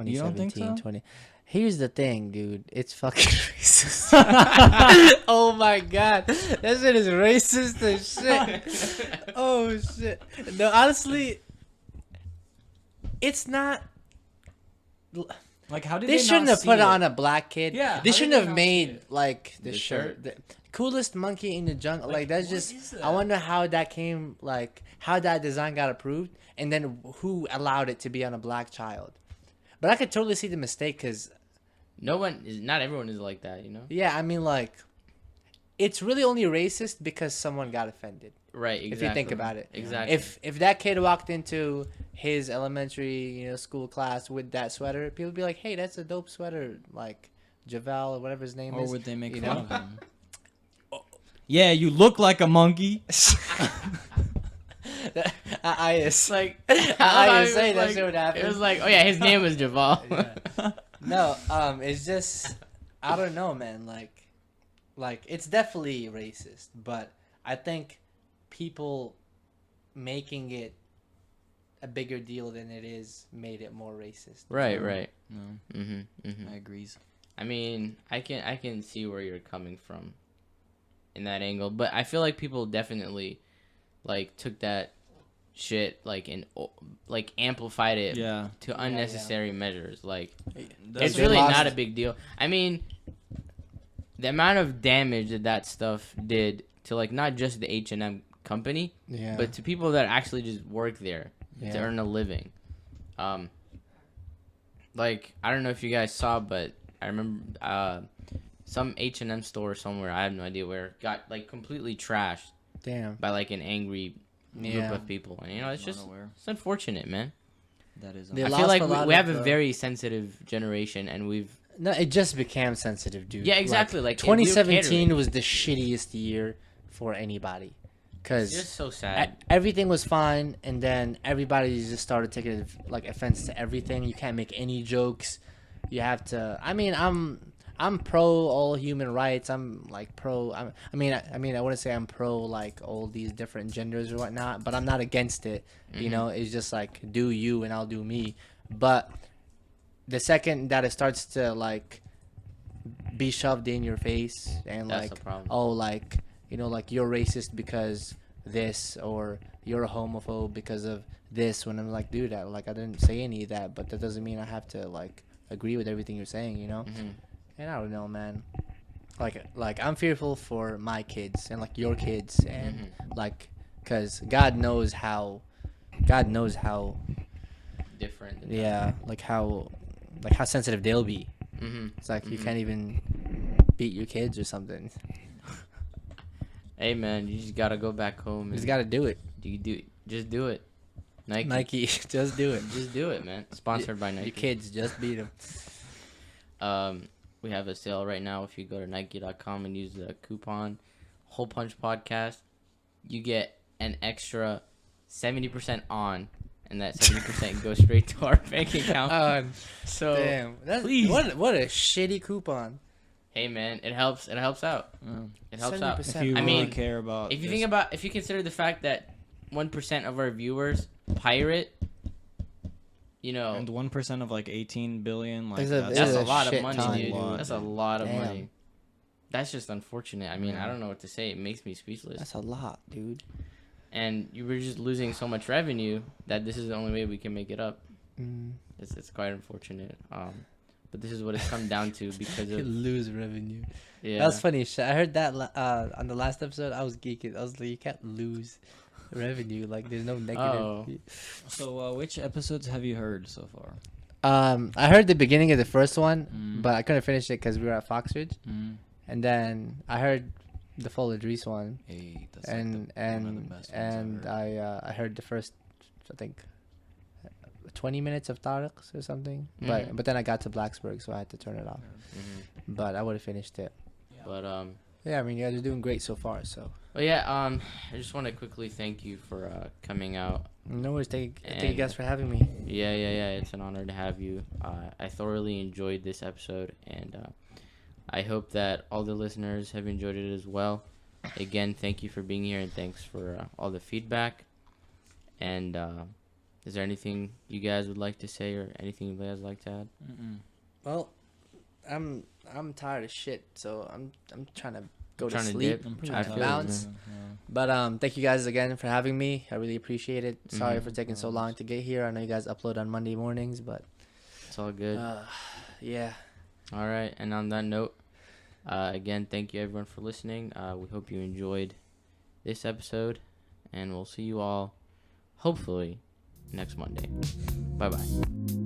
You don't think 2017, so? 20. Here's the thing, dude. It's fucking racist. Oh my god, that shit is racist as shit. Oh shit. No, honestly, it's not. Like, how did They they shouldn't not have put see it on a black kid. Yeah, how they did shouldn't they have not made see it? like the The shirt. shirt? The coolest monkey in the jungle. Like that's what just. is I that? wonder how that came. Like how that design got approved, and then who allowed it to be on a black child. But I could totally see the mistake because, Not everyone is like that, you know? yeah, I mean, like, it's really only racist because someone got offended. Right, exactly. If you think about it. Exactly. If that kid walked into his elementary, school class with that sweater, people would be like, "Hey, that's a dope sweater." Like Javel or whatever his name Or is. would they make you fun know? of him? Yeah, you look like a monkey. I is like, I it say was that like- shit would happen. It was like, oh yeah, his name was Javal. Yeah. No, it's just I don't know, man. Like it's definitely racist, but I think people making it a bigger deal than it is made it more racist. Right, right. No, Mm-hmm. I agrees. I mean, I can see where you're coming from in that angle, but I feel like people definitely like took that shit and amplified it Yeah. to unnecessary measures. Like That's it's they really lost- not a big deal. I mean, the amount of damage that stuff did to not just the H&M company, Yeah. but to people that actually just work there to Yeah. earn a living. I don't know if you guys saw, but I remember some H&M store somewhere, I have no idea where, got completely trashed Damn. by an angry group Yeah. of people. And it's Not just aware. it's unfortunate, man. That is. They I lost feel like a lot we have of, a very sensitive generation, and we've No, it just became sensitive, dude. Yeah, exactly, we were 2017 catering. was the shittiest year for anybody, it's because just so sad. everything was fine, and then everybody just started taking offense to everything. You can't make any jokes. You have to. I mean, I'm pro all human rights. I'm pro. I wouldn't say I'm pro all these different genders or whatnot, but I'm not against it. You know, it's just do you and I'll do me. But the second that it starts to be shoved in your face and That's the problem. you're racist because this, or you're a homophobe because of this, when I'm dude, I didn't say any of that, but that doesn't mean I have to agree with everything you're saying, Mhm. And I don't know, man. I'm fearful for my kids and your kids, and because God knows how Different. yeah, how like how sensitive they'll be. Mm-hmm. It's like you Mhm. can't even beat your kids or something. Hey man, you just gotta go back home. You And just gotta do it. just do it. Nike. Nike, just do it. Just do it, man. Sponsored by Nike. Your kids, just beat them. We have a sale right now. If you go to Nike.com and use the coupon Hole Punch Podcast, you get an extra 70% on, and that 70% goes straight to our bank account. So Damn, that's please. what a shitty coupon. hey man, it helps. It helps out. It helps out. 70%. If you I really mean, care about, If you consider the fact that 1% of our viewers pirate, you know, and 1% of like 18 billion, like It's a- that's a a lot of shit money, ton, dude. dude. That's a lot of Damn. money. That's just unfortunate. I mean, I Yeah. don't know what to say. It makes me speechless. That's a lot, dude. And you were just losing so much revenue that this is the only way we can make it up. Mm. It's quite unfortunate. But this is what it's come down to because You of lose revenue. yeah. That's funny shit. I heard that on the last episode. I was geeking. I was like, you can't lose revenue. Like, there's no negative. Oh. So, which episodes have you heard so far? I heard the beginning of the first one, Mm. but I couldn't finish it because we were at Foxridge. Mm. And then I heard the full Idris one, Hey, that's and I heard the first, I think, 20 minutes of Tariq's or something. Mhm. But then I got to Blacksburg, so I had to turn it off. Mhm. But I would have finished it. But Yeah, I mean, you guys are doing great so far. So But yeah, I just want to quickly thank you for coming out. no worries. Thank you And- guys for having me. Yeah. It's an honor to have you. I thoroughly enjoyed this episode, and I hope that all the listeners have enjoyed it as well. Again, thank you for being here, and thanks for all the feedback. And is there anything you guys would like to say, or anything you guys would like to add? Well, I'm tired of shit, so I'm trying to go Trying to to sleep. dip. I'm pretty I tired. feel you, Bounce. man. But thank you guys again for having me. I really appreciate it. Sorry Mhm. for taking so long to get here. I know you guys upload on Monday mornings, but It's all good. yeah. All right, and on that note, again, thank you everyone for listening. We hope you enjoyed this episode, and we'll see you all, hopefully, next Monday. Bye-bye.